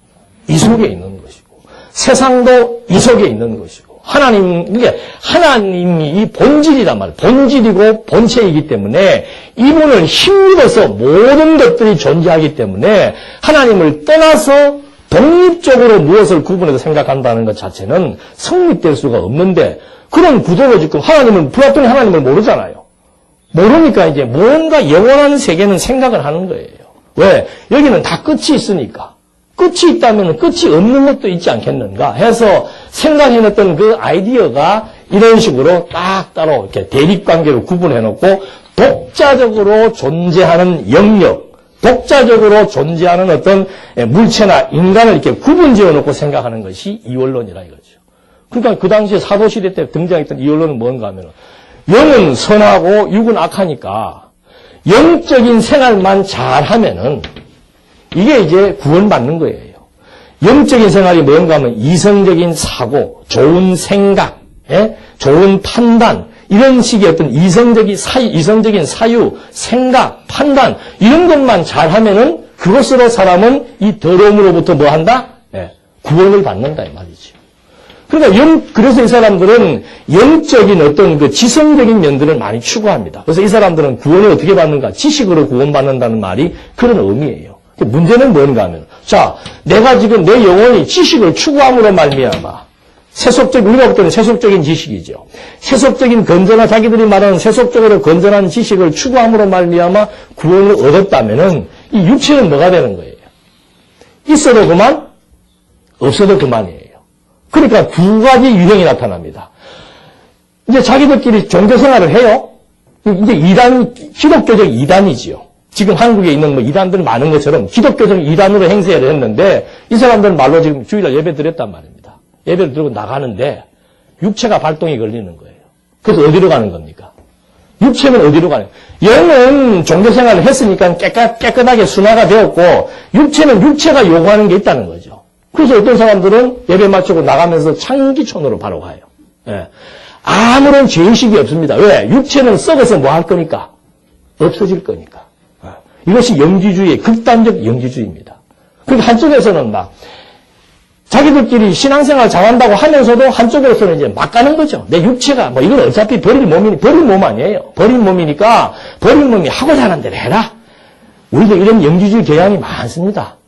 이 속에 있는 것이고 세상도 이 속에 있는 것이고 이게 하나님이 이 본질이란 말이에요. 본질이고 본체이기 때문에 이분을 힘입어서 모든 것들이 존재하기 때문에 하나님을 떠나서 독립적으로 무엇을 구분해서 생각한다는 것 자체는 성립될 수가 없는데 그런 구조로 지금 플라톤이 하나님을 모르잖아요. 모르니까 이제 뭔가 영원한 세계는 생각을 하는 거예요. 왜? 여기는 다 끝이 있으니까. 끝이 있다면 끝이 없는 것도 있지 않겠는가 해서 생각해냈던 그 아이디어가 이런 식으로 딱 따로 이렇게 대립관계로 구분해놓고 독자적으로 존재하는 영역, 독자적으로 존재하는 어떤 물체나 인간을 이렇게 구분 지어놓고 생각하는 것이 이원론이라 이거죠. 그러니까 그 당시에 사도시대 때 등장했던 이원론은 뭔가 하면 영은 선하고 육은 악하니까 영적인 생활만 잘하면은 이게 이제 구원받는 거예요. 영적인 생활이 뭔가 하면 이성적인 사고, 좋은 생각, 좋은 판단, 이런 식의 어떤 이성적인 사유, 생각, 판단, 이런 것만 잘하면은 그것으로 사람은 이 더러움으로부터 뭐 한다? 구원을 받는다, 이 말이죠. 그러니까 그래서 이 사람들은 영적인 어떤 그 지성적인 면들을 많이 추구합니다. 그래서 이 사람들은 구원을 어떻게 받는가? 지식으로 구원받는다는 말이 그런 의미예요. 문제는 뭔가 하면, 자, 내가 지금 내 영혼이 지식을 추구함으로 말미암아, 우리가 볼 때는 세속적인 지식이죠. 세속적인 건전한, 자기들이 말하는 세속적으로 건전한 지식을 추구함으로 말미암아 구원을 얻었다면은, 이 육체는 뭐가 되는 거예요? 있어도 그만, 없어도 그만이에요. 그러니까 두 가지 유형이 나타납니다. 이제 자기들끼리 종교 생활을 해요. 이제 기독교적 이단이지요. 지금 한국에 있는 이단들 많은 것처럼 기독교적 이단으로 행세를 했는데 이 사람들은 말로 지금 주일날 예배 드렸단 말입니다. 예배를 드리고 나가는데 육체가 발동이 걸리는 거예요. 그래서 어디로 가는 겁니까? 육체는 어디로 가는 거예요? 영은 종교생활을 했으니까 깨끗하게 순화가 되었고 육체는 육체가 요구하는 게 있다는 거죠. 그래서 어떤 사람들은 예배 마치고 나가면서 창기촌으로 바로 가요. 예. 아무런 죄의식이 없습니다. 왜? 육체는 썩어서 뭐 할 거니까? 없어질 거니까. 이것이 영지주의의 극단적 영지주의입니다. 그러니까 한쪽에서는 자기들끼리 신앙생활 잘한다고 하면서도 한쪽으로서는 이제 막 가는 거죠. 내 육체가 이건 어차피 버릴 몸 아니에요. 버린 몸이니까 버린 몸이 하고자 하는 대로 해라. 우리도 이런 영지주의 경향이 많습니다.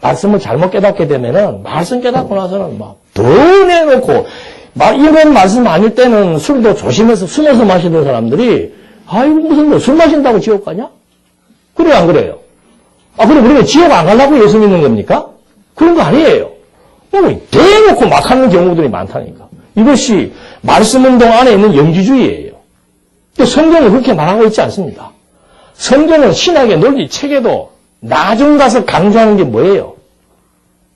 말씀을 잘못 깨닫게 되면은, 말씀 깨닫고 나서는 막, 더 내놓고, 이런 말씀 아닐 때는 술도 조심해서 숨어서 마시던 사람들이, 아이고, 무슨 뭐 술 마신다고 지옥 가냐? 그래요, 안 그래요? 그럼 우리가 지옥 안 가려고 예수 믿는 겁니까? 그런 거 아니에요. 대놓고 막 하는 경우들이 많다니까. 이것이 말씀 운동 안에 있는 영지주의예요. 성경은 그렇게 말하고 있지 않습니다. 성경은 신학의 논리 체계도 나중 가서 강조하는 게 뭐예요?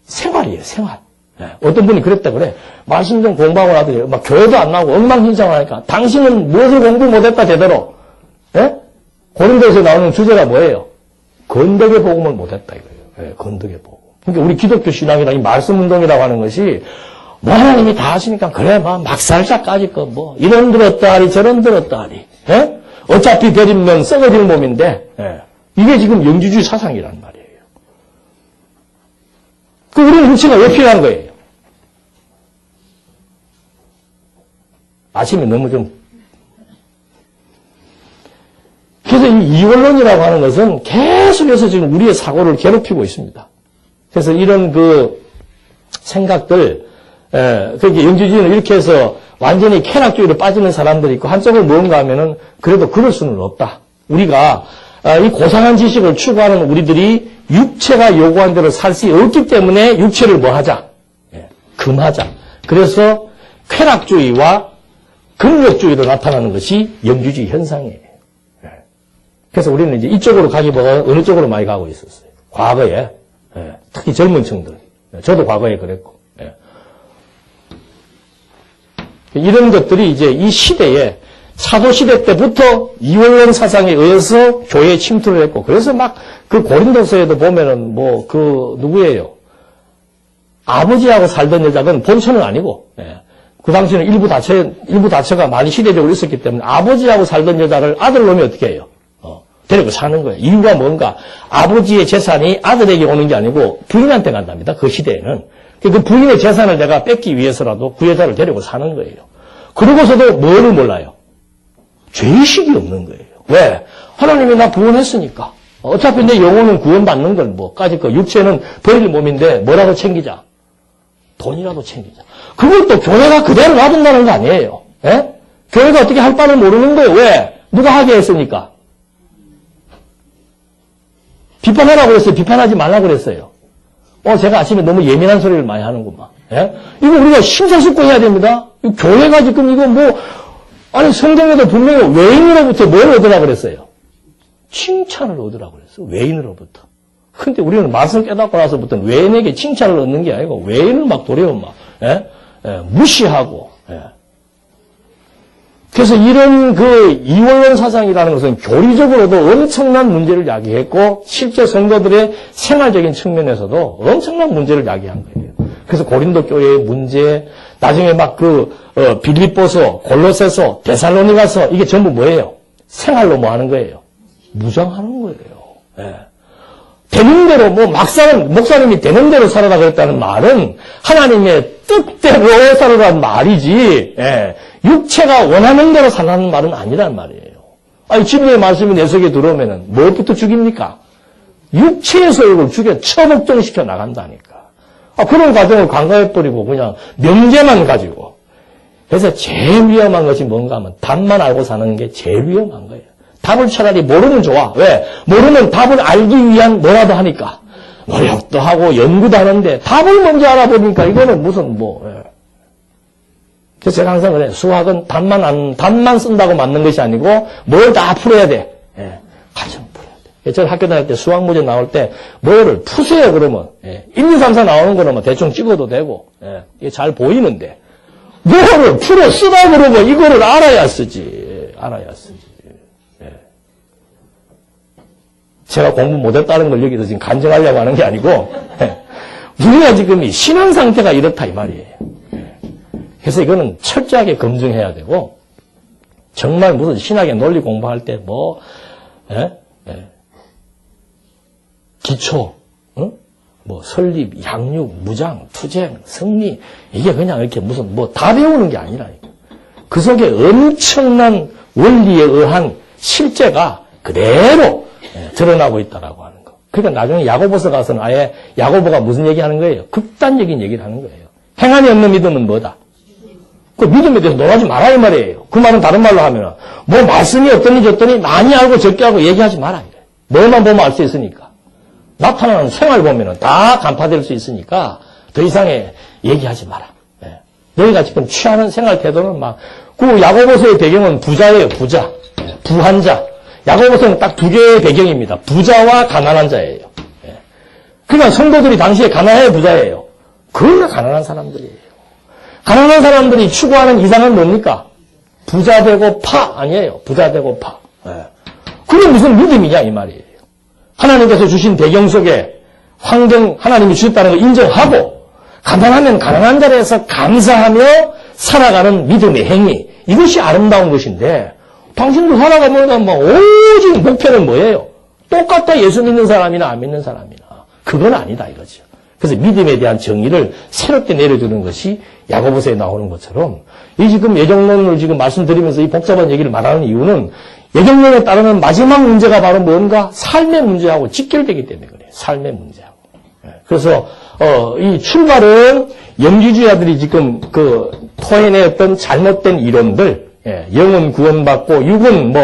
생활이에요, 생활. 어떤 분이 그랬다 그래. 말씀 좀 공부하고 나도 막 교회도 안 나오고 엉망진창을 하니까 당신은 무엇을 공부 못했다 제대로? 고린도에서 나오는 주제가 뭐예요? 건덕의 복음을 못했다 이거예요. 건덕의 복음. 그러니까 우리 기독교 신앙이나 이 말씀 운동이라고 하는 것이 뭐 하나님이 다 하시니까 그래 막 살짝까지 거 뭐 이런 들었다 하리 저런 들었다 하리. 어차피 베리면 썩어질 몸인데 이게 지금 영지주의 사상이란 말이에요. 우리는 육체가 왜 필요한 거예요? 아침에 너무 좀 그래서 이 이원론이라고 하는 것은 계속해서 지금 우리의 사고를 괴롭히고 있습니다. 그래서 이런 그 생각들, 그렇게 영지주의는 이렇게 해서 완전히 쾌락주의로 빠지는 사람들이 있고 한쪽은 뭔가 하면은 그래도 그럴 수는 없다. 우리가 이 고상한 지식을 추구하는 우리들이 육체가 요구한 대로 살 수 없기 때문에 육체를 뭐 하자? 금하자. 그래서 쾌락주의와 금욕주의로 나타나는 것이 영지주의 현상이에요. 그래서 우리는 이제 이쪽으로 가기보다 어느 쪽으로 많이 가고 있었어요. 과거에. 특히 젊은 층들. 저도 과거에 그랬고. 이런 것들이 이제 이 시대에 사도시대 때부터 이원론 사상에 의해서 교회에 침투를 했고, 그래서 막 그 고린도서에도 보면은 뭐 그 누구예요? 아버지하고 살던 여자는 본처는 아니고, 그 당시에는 일부 다처가 많이 시대적으로 있었기 때문에 아버지하고 살던 여자를 아들 놈이 어떻게 해요? 데리고 사는 거예요. 이유가 뭔가? 아버지의 재산이 아들에게 오는 게 아니고 부인한테 간답니다. 그 시대에는. 그 부인의 재산을 내가 뺏기 위해서라도 그 여자를 데리고 사는 거예요. 그러고서도 뭐를 몰라요? 죄의식이 없는 거예요. 왜? 하나님이 나 구원했으니까. 어차피 내 영혼은 구원받는 걸 뭐까지 거 육체는 버릴 몸인데 뭐라도 챙기자. 돈이라도 챙기자. 그걸 또 교회가 그대로 놔둔다는 거 아니에요. 교회가 어떻게 할 바를 모르는 거예요. 왜? 누가 하게 했으니까. 비판하라고 그랬어요. 비판하지 말라고 그랬어요. 제가 아침에 너무 예민한 소리를 많이 하는구만. 이거 우리가 심사숙고해야 됩니다. 교회가 지금 이거 뭐, 아니, 성경에도 분명히 외인으로부터 뭘 얻으라 그랬어요? 칭찬을 얻으라 그랬어요. 외인으로부터. 근데 우리는 말씀을 깨닫고 나서부터는 외인에게 칭찬을 얻는 게 아니고 외인을 막 도려 막, 무시하고, 그래서 이런 그 이원론 사상이라는 것은 교리적으로도 엄청난 문제를 야기했고 실제 성도들의 생활적인 측면에서도 엄청난 문제를 야기한 거예요. 그래서 고린도 교회의 문제, 나중에 막 빌립보서, 골로새서, 데살로니가서 이게 전부 뭐예요? 생활로 뭐 하는 거예요? 무장하는 거예요. 되는 대로 목사님이 되는 대로 살아라 그랬다는 말은 하나님의 뜻대로 살아라는 말이지. 육체가 원하는 대로 살라는 말은 아니란 말이에요. 아니, 진리의 말씀이 내 속에 들어오면은 무엇부터 죽입니까? 육체의 소욕을 죽여 처복종시켜 나간다니까. 그런 과정을 간과해버리고 그냥 명제만 가지고. 그래서 제일 위험한 것이 뭔가 하면 답만 알고 사는 게 제일 위험한 거예요. 답을 차라리 모르면 좋아. 왜? 모르면 답을 알기 위한 뭐라도 하니까. 노력도 하고 연구도 하는데 답을 먼저 알아보니까 이거는 무슨 그래서 제가 항상 그래요. 수학은 답만 쓴다고 맞는 것이 아니고 뭘 다 풀어야 돼. 가정 풀어야 돼. 저는 학교 다닐 때 수학 문제 나올 때 뭐를 푸세요 그러면 1, 2, 3, 4 나오는 거는 뭐 대충 찍어도 되고 이게 잘 보이는데 뭐를 풀어 쓰다 그러면 이거를 알아야 쓰지. 제가 공부 못했다는 걸 여기서 지금 간증하려고 하는 게 아니고 우리가 지금 이 신앙 상태가 이렇다 이 말이에요. 그래서 이거는 철저하게 검증해야 되고 정말 무슨 신학의 논리 공부할 때 기초, 설립, 양육, 무장, 투쟁, 승리 이게 그냥 이렇게 무슨 다 배우는 게 아니라니까. 그 속에 엄청난 원리에 의한 실제가 그대로 드러나고 있다라고 하는 거. 그러니까 나중에 야고보서 가서는 아예 야고보가 무슨 얘기하는 거예요? 극단적인 얘기를 하는 거예요. 행함이 없는 믿음은 뭐다? 그 믿음에 대해서 놀라지 마라 이 말이에요. 그 말은 다른 말로 하면 뭐 말씀이 어떠니 저떠니 많이 알고 적게 알고 얘기하지 마라. 뭐만 보면 알 수 있으니까. 나타나는 생활 보면은 다 간파될 수 있으니까 더 이상의 얘기하지 마라. 예. 너희가 지금 취하는 생활 태도는 그 야고보서의 배경은 부자예요, 부자. 예. 부한 자. 야고보서는 딱 두 개의 배경입니다. 부자와 가난한 자예요. 예. 그러니까 성도들이 당시에 가난해요, 부자예요? 그러나 가난한 사람들이에요. 가난한 사람들이 추구하는 이상은 뭡니까? 부자 되고 파 아니에요. 부자 되고 파. 예. 그게 무슨 믿음이냐 이 말이에요. 하나님께서 주신 배경 속에 환경 하나님이 주셨다는 걸 인정하고 가난하면 가난한 자리에서 감사하며 살아가는 믿음의 행위. 이것이 아름다운 것인데 당신도 살아가면 오직 목표는 뭐예요? 똑같다 예수 믿는 사람이나 안 믿는 사람이나. 그건 아니다 이거죠. 그래서 믿음에 대한 정의를 새롭게 내려주는 것이 야고보서에 나오는 것처럼 이 지금 예정론을 지금 말씀드리면서 이 복잡한 얘기를 말하는 이유는 예정론에 따르는 마지막 문제가 바로 뭔가 삶의 문제하고 직결되기 때문에 그래요. 삶의 문제하고. 그래서 이 출발은 영지주의자들이 지금 토해내었던 잘못된 이론들, 영은 구원받고 육은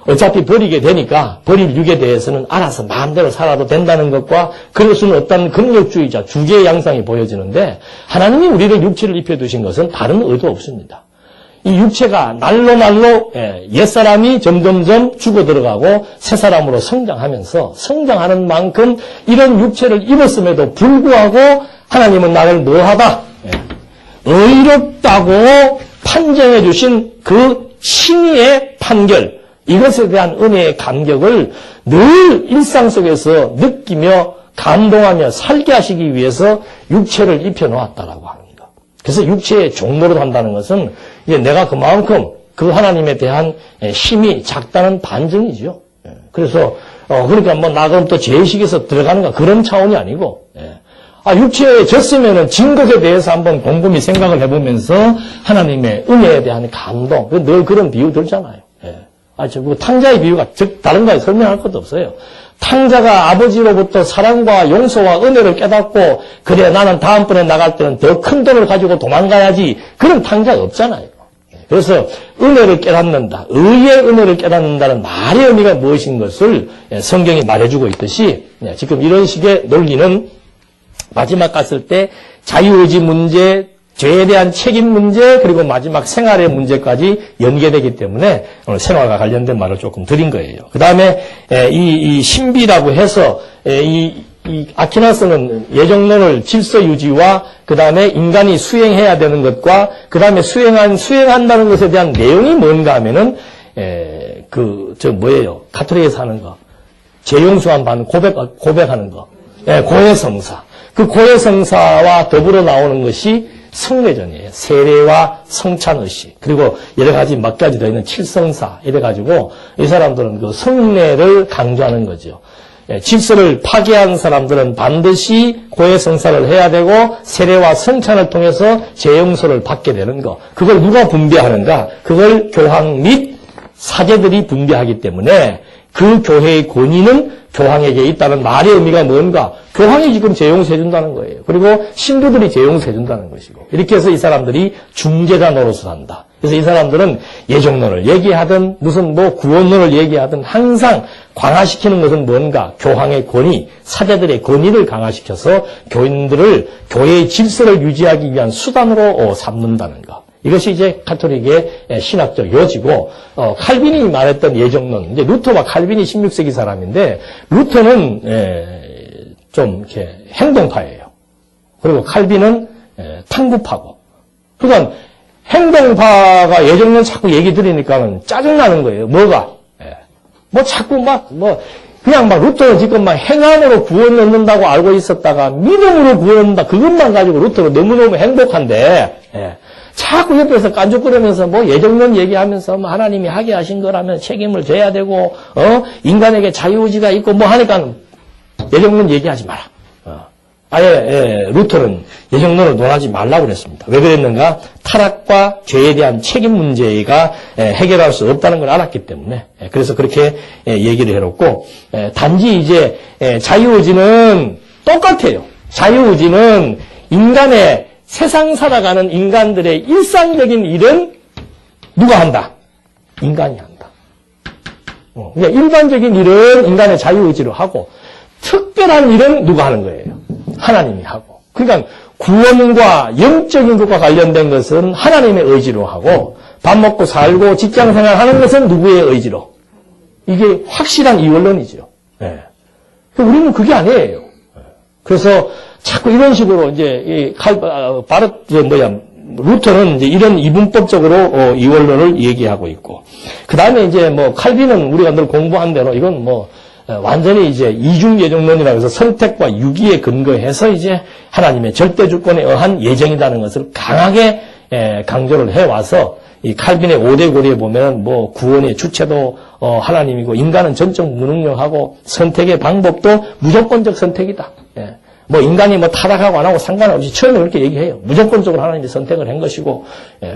어차피 버리게 되니까 버릴 육에 대해서는 알아서 마음대로 살아도 된다는 것과 그럴 수는 없다는 긍휼주의자 주계의 양상이 보여지는데 하나님이 우리를 육체를 입혀두신 것은 다른 의도 없습니다. 이 육체가 날로 옛사람이 점점점 죽어들어가고 새사람으로 성장하면서 성장하는 만큼 이런 육체를 입었음에도 불구하고 하나님은 나를 뭐하다? 의롭다고 판정해 주신 그 칭의의 판결 이것에 대한 은혜의 감격을 늘 일상 속에서 느끼며 감동하며 살게 하시기 위해서 육체를 입혀놓았다라고 합니다. 그래서 육체의 종로로 한다는 것은 이제 내가 그만큼 그 하나님에 대한 힘이 작다는 반증이죠. 그래서 그러니까 나 그럼 또 죄의식에서 들어가는가 그런 차원이 아니고 육체에 졌으면은 진국에 대해서 한번 곰곰이 생각을 해보면서 하나님의 은혜에 대한 감동 늘 그런 비유 들잖아요. 탕자의 비유가 즉 다른 거에 설명할 것도 없어요. 탕자가 아버지로부터 사랑과 용서와 은혜를 깨닫고 그래 나는 다음번에 나갈 때는 더 큰 돈을 가지고 도망가야지 그런 탕자가 없잖아요. 그래서 은혜를 깨닫는다. 의의 은혜를 깨닫는다는 말의 의미가 무엇인 것을 성경이 말해주고 있듯이 지금 이런 식의 논리는 마지막 갔을 때 자유의지 문제 죄에 대한 책임 문제 그리고 마지막 생활의 문제까지 연계되기 때문에 오늘 생활과 관련된 말을 조금 드린 거예요. 그 다음에 이 신비라고 해서 이 아퀴나스는 예정론을 질서 유지와 그 다음에 인간이 수행해야 되는 것과 그 다음에 수행한다는 것에 대한 내용이 뭔가 하면은 뭐예요? 가톨릭에서 하는 거 재용수한 반 고백하는 거 고해성사 그 고해성사와 더불어 나오는 것이 성례전이에요. 세례와 성찬의식 그리고 여러 가지 몇 가지 더 있는 칠성사 이래가지고 이 사람들은 그 성례를 강조하는 거죠. 질서를 파괴한 사람들은 반드시 고해성사를 해야 되고 세례와 성찬을 통해서 재용서를 받게 되는 거. 그걸 누가 분배하는가? 그걸 교황 및 사제들이 분배하기 때문에 그 교회의 권위는 교황에게 있다는 말의 의미가 뭔가? 교황이 지금 재용서 해준다는 거예요. 그리고 신부들이 재용서 해준다는 것이고. 이렇게 해서 이 사람들이 중재자 노릇을 한다. 그래서 이 사람들은 예정론을 얘기하든 무슨 구원론을 얘기하든 항상 강화시키는 것은 뭔가? 교황의 권위, 사제들의 권위를 강화시켜서 교인들을 교회의 질서를 유지하기 위한 수단으로 삼는다는 것. 이것이 이제 가톨릭의 신학적 요지고, 칼빈이 말했던 예정론, 이제 루터와 칼빈이 16세기 사람인데, 루터는, 좀, 이렇게, 행동파예요. 그리고 칼빈은, 탐구파고. 그러니까, 행동파가 예정론 자꾸 얘기 들으니까는 짜증나는 거예요. 뭐가? 자꾸 그냥 루터는 지금 행함으로 구원 얻는다고 알고 있었다가, 믿음으로 구원 얻는다. 그것만 가지고 루터는 너무너무 행복한데, 자꾸 옆에서 깐죽거리면서 예정론 얘기하면서 하나님이 하게 하신 거라면 책임을 져야 되고 인간에게 자유의지가 있고 하니까 예정론 얘기하지 마라. 루터는 예정론을 논하지 말라고 그랬습니다. 왜 그랬는가? 타락과 죄에 대한 책임 문제가 해결할 수 없다는 걸 알았기 때문에. 그래서 그렇게 얘기를 해놓고, 단지 이제 자유의지는 똑같아요. 자유의지는 인간의 세상 살아가는 인간들의 일상적인 일은 누가 한다? 인간이 한다. 그러니까 일반적인 일은 인간의 자유의지로 하고 특별한 일은 누가 하는 거예요? 하나님이 하고. 그러니까 구원과 영적인 것과 관련된 것은 하나님의 의지로 하고 밥 먹고 살고 직장생활 하는 것은 누구의 의지로? 이게 확실한 이원론이죠. 네. 우리는 그게 아니에요. 그래서 자꾸 이런 식으로 이제 루터는 이제 이런 이분법적으로 이원론을 얘기하고 있고, 그 다음에 이제 칼빈은 우리가 늘 공부한 대로 이건 완전히 이제 이중 예정론이라고 해서 선택과 유기에 근거해서 이제 하나님의 절대 주권에 의한 예정이라는 것을 강하게 강조를 해와서 이 칼빈의 5대 고리에 보면 구원의 주체도 하나님이고 인간은 전적 무능력하고 선택의 방법도 무조건적 선택이다. 인간이 타락하고 안 하고 상관없이 처음에 그렇게 얘기해요. 무조건적으로 하나님이 선택을 한 것이고,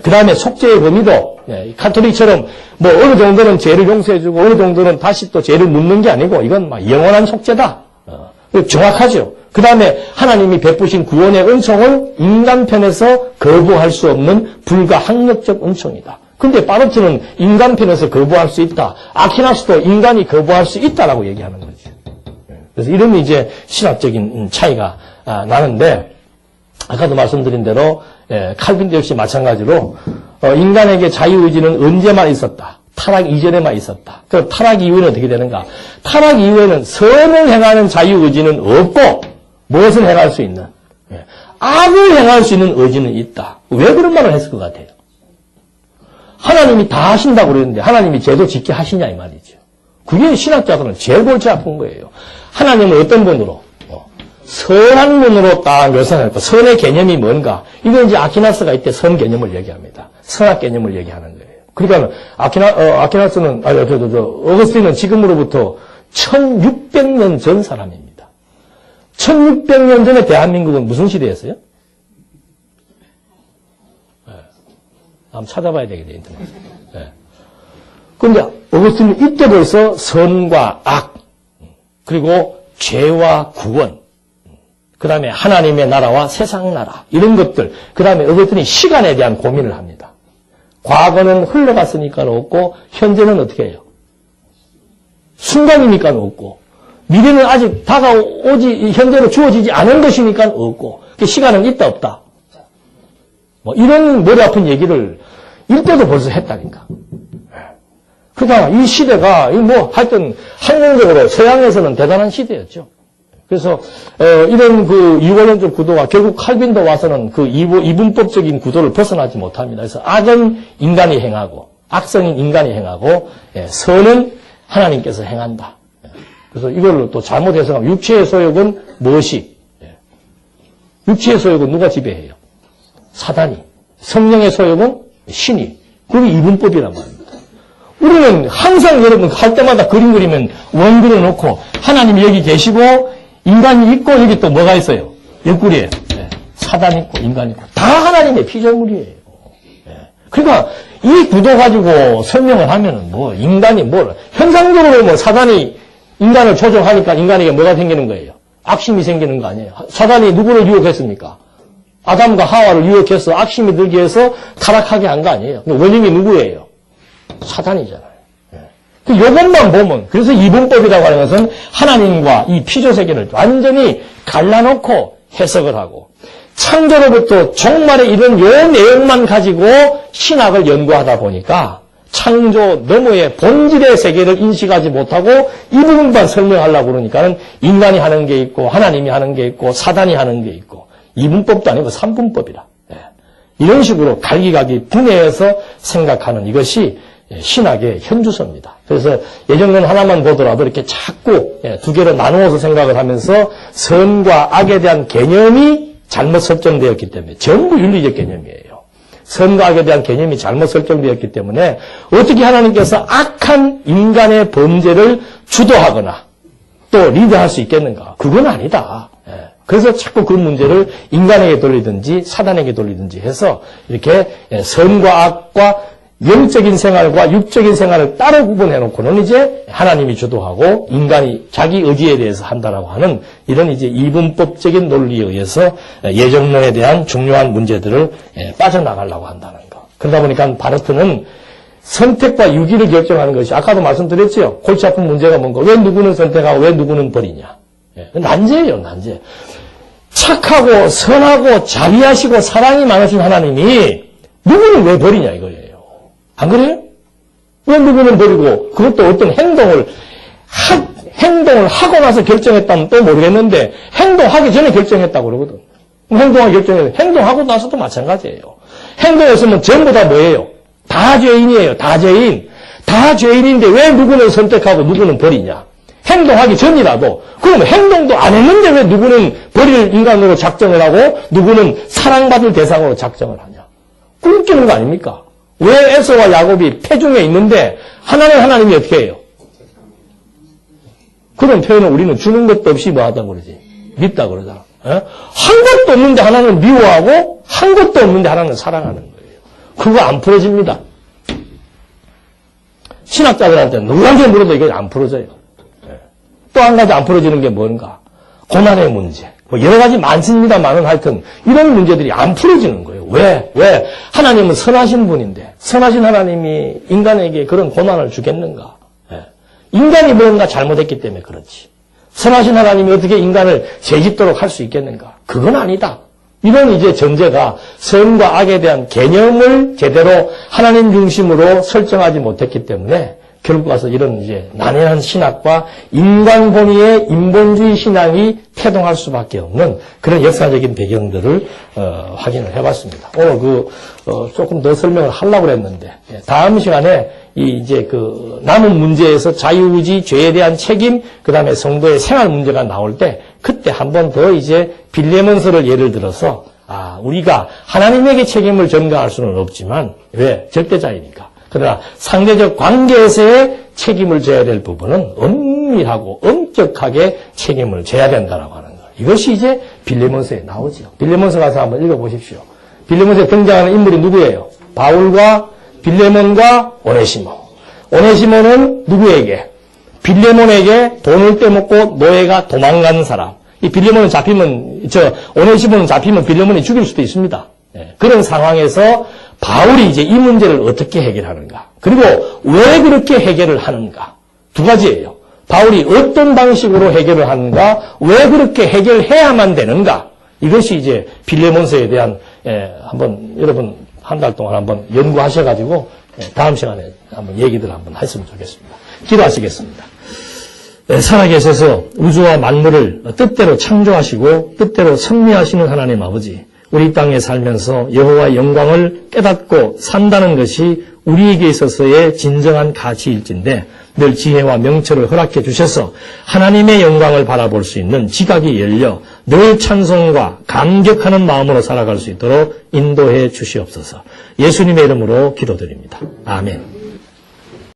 그 다음에 속죄의 범위도, 카톨릭처럼 어느 정도는 죄를 용서해주고, 어느 정도는 다시 또 죄를 묻는 게 아니고, 이건 영원한 속죄다. 정확하죠. 그 다음에 하나님이 베푸신 구원의 은총은 인간 편에서 거부할 수 없는 불가항력적 은총이다. 근데 바르트는 인간 편에서 거부할 수 있다. 아퀴나스도 인간이 거부할 수 있다라고 얘기하는 거죠. 그래서 이런 이제 신학적인 차이가 나는데, 아까도 말씀드린 대로 칼빈도 역시 마찬가지로 인간에게 자유의지는 언제만 있었다. 타락 이전에만 있었다. 그럼 타락 이후에는 어떻게 되는가? 타락 이후에는 선을 행하는 자유의지는 없고 무엇을 행할 수 있는? 악을 행할 수 있는 의지는 있다. 왜 그런 말을 했을 것 같아요? 하나님이 다 하신다고 그랬는데 하나님이 죄도 짓게 하시냐 이 말이죠. 그게 신학자들은 제일 골치 아픈 거예요. 하나님은 어떤 분으로? 선한 분으로 딱 묘사했고, 선의 개념이 뭔가? 이거 이제 아퀴나스가 이때 선 개념을 얘기합니다. 선악 개념을 얘기하는 거예요. 그러니까, 어거스틴은 지금으로부터 1600년 전 사람입니다. 1600년 전에 대한민국은 무슨 시대였어요? 한번 찾아봐야 되겠네, 인터넷. 그런데 어거스틴은 이때 벌써 선과 악, 그리고 죄와 구원, 그 다음에 하나님의 나라와 세상 나라, 이런 것들, 그 다음에 어거스틴이 시간에 대한 고민을 합니다. 과거는 흘러갔으니까 없고, 현재는 어떻게 해요? 순간이니까 없고, 미래는 아직 현재로 주어지지 않은 것이니까 없고, 시간은 있다, 없다. 이런 머리 아픈 얘기를 이때도 벌써 했다니까. 그러니까 이 시대가 하여튼 학문적으로 서양에서는 대단한 시대였죠. 그래서 이런 이원론적 구도가 결국 칼빈도 와서는 이분법적인 구도를 벗어나지 못합니다. 그래서 악은 인간이 행하고 악성인 인간이 행하고 선은 하나님께서 행한다. 그래서 이걸 또 잘못 해석하면 육체의 소욕은 무엇이? 육체의 소욕은 누가 지배해요? 사단이. 성령의 소욕은 신이. 그게 이분법이란 말입니다. 우리는 항상 여러분 할 때마다 그림 그리면 원 그려놓고 하나님이 여기 계시고 인간이 있고 여기 또 뭐가 있어요? 옆구리에 사단 있고 인간 있고 다 하나님의 피조물이에요. 그러니까 이 구도 가지고 설명을 하면은 인간이 현상적으로 사단이 인간을 조종하니까 인간에게 뭐가 생기는 거예요? 악심이 생기는 거 아니에요? 사단이 누구를 유혹했습니까? 아담과 하와를 유혹해서 악심이 들게 해서 타락하게 한 거 아니에요? 원인이 누구예요? 사단이잖아요. 이것만 보면, 그래서 이분법이라고 하는 것은 하나님과 이 피조세계를 완전히 갈라놓고 해석을 하고, 창조로부터 종말에 이른 요 내용만 가지고 신학을 연구하다 보니까, 창조 너머의 본질의 세계를 인식하지 못하고 이 부분만 설명하려고 그러니까는 인간이 하는 게 있고, 하나님이 하는 게 있고, 사단이 하는 게 있고, 이분법도 아니고 삼분법이라. 이런 식으로 갈기갈기 분해해서 생각하는 이것이 신학의 현주소입니다. 그래서 예정론 하나만 보더라도 이렇게 자꾸 두 개로 나누어서 생각을 하면서 선과 악에 대한 개념이 잘못 설정되었기 때문에 전부 윤리적 개념이에요. 선과 악에 대한 개념이 잘못 설정되었기 때문에 어떻게 하나님께서 악한 인간의 범죄를 주도하거나 또 리드할 수 있겠는가? 그건 아니다. 그래서 자꾸 그 문제를 인간에게 돌리든지 사단에게 돌리든지 해서 이렇게 선과 악과 영적인 생활과 육적인 생활을 따로 구분해놓고는 이제 하나님이 주도하고 인간이 자기 의지에 대해서 한다라고 하는 이런 이제 이분법적인 논리에 의해서 예정론에 대한 중요한 문제들을 빠져나가려고 한다는 거. 그러다 보니까 바르트는 선택과 유기를 결정하는 것이 아까도 말씀드렸죠. 골치 아픈 문제가 뭔가 왜 누구는 선택하고 왜 누구는 버리냐. 난제예요, 난제. 착하고 선하고 자비하시고 사랑이 많으신 하나님이 누구는 왜 버리냐 이거예요. 안 그래요? 왜 누구는 버리고 그것도 어떤 행동을 하고 나서 결정했다면 또 모르겠는데 행동하기 전에 결정했다고 그러거든. 행동하기 결정해서 행동하고 나서도 마찬가지예요. 행동했으면 전부 다 뭐예요? 다 죄인이에요. 다 죄인. 다 죄인인데 왜 누구는 선택하고 누구는 버리냐? 행동하기 전이라도 그럼 행동도 안 했는데 왜 누구는 버릴 인간으로 작정을 하고 누구는 사랑받을 대상으로 작정을 하냐? 웃기는 거 아닙니까? 왜 에서와 야곱이 태중에 있는데 하나님이 어떻게 해요? 그런 표현을 우리는 주는 것도 없이 뭐 하다고 그러지? 믿다 그러잖아. 한 것도 없는데 하나님은 미워하고 한 것도 없는데 하나님은 사랑하는 거예요. 그거 안 풀어집니다. 신학자들한테 누구한테 물어도 이게 안 풀어져요. 또 한 가지 안 풀어지는 게 뭔가? 고난의 문제. 뭐 여러 가지 많습니다만은 하여튼 이런 문제들이 안 풀어지는 거예요. 왜? 하나님은 선하신 분인데 선하신 하나님이 인간에게 그런 고난을 주겠는가? 인간이 뭔가 잘못했기 때문에 그렇지. 선하신 하나님이 어떻게 인간을 죄짓도록 할 수 있겠는가? 그건 아니다. 이런 이제 전제가 선과 악에 대한 개념을 제대로 하나님 중심으로 설정하지 못했기 때문에 결국 와서 이런 이제 난해한 신학과 인간 본위의 인본주의 신앙이 태동할 수밖에 없는 그런 역사적인 배경들을 확인을 해봤습니다. 오늘 조금 더 설명을 하려고 했는데 다음 시간에 이제 남은 문제에서 자유의지, 죄에 대한 책임, 그 다음에 성도의 생활 문제가 나올 때 그때 한 번 더 이제 빌레몬서를 예를 들어서 우리가 하나님에게 책임을 전가할 수는 없지만 왜? 절대자이니까. 그러나 상대적 관계에서의 책임을 져야 될 부분은 엄밀하고 엄격하게 책임을 져야 된다라고 하는 거. 이것이 이제 빌레몬서에 나오죠. 빌레몬서 가서 한번 읽어보십시오. 빌레몬서에 등장하는 인물이 누구예요? 바울과 빌레몬과 오네시모. 오네시모는 누구에게? 빌레몬에게 돈을 떼먹고 노예가 도망가는 사람. 이 빌레몬은 오네시모는 잡히면 빌레몬이 죽일 수도 있습니다. 그런 상황에서 바울이 이제 이 문제를 어떻게 해결하는가? 그리고 왜 그렇게 해결을 하는가? 두 가지예요. 바울이 어떤 방식으로 해결을 하는가? 왜 그렇게 해결해야만 되는가? 이것이 이제 빌레몬서에 대한 한번 여러분 한 달 동안 한번 연구하셔가지고 다음 시간에 한번 얘기들 한번 했으면 좋겠습니다. 기도하시겠습니다. 살아계셔서 우주와 만물을 뜻대로 창조하시고 뜻대로 섭리하시는 하나님 아버지, 우리 땅에 살면서 여호와의 영광을 깨닫고 산다는 것이 우리에게 있어서의 진정한 가치일진데 늘 지혜와 명철을 허락해 주셔서 하나님의 영광을 바라볼 수 있는 지각이 열려 늘 찬송과 감격하는 마음으로 살아갈 수 있도록 인도해 주시옵소서. 예수님의 이름으로 기도드립니다. 아멘.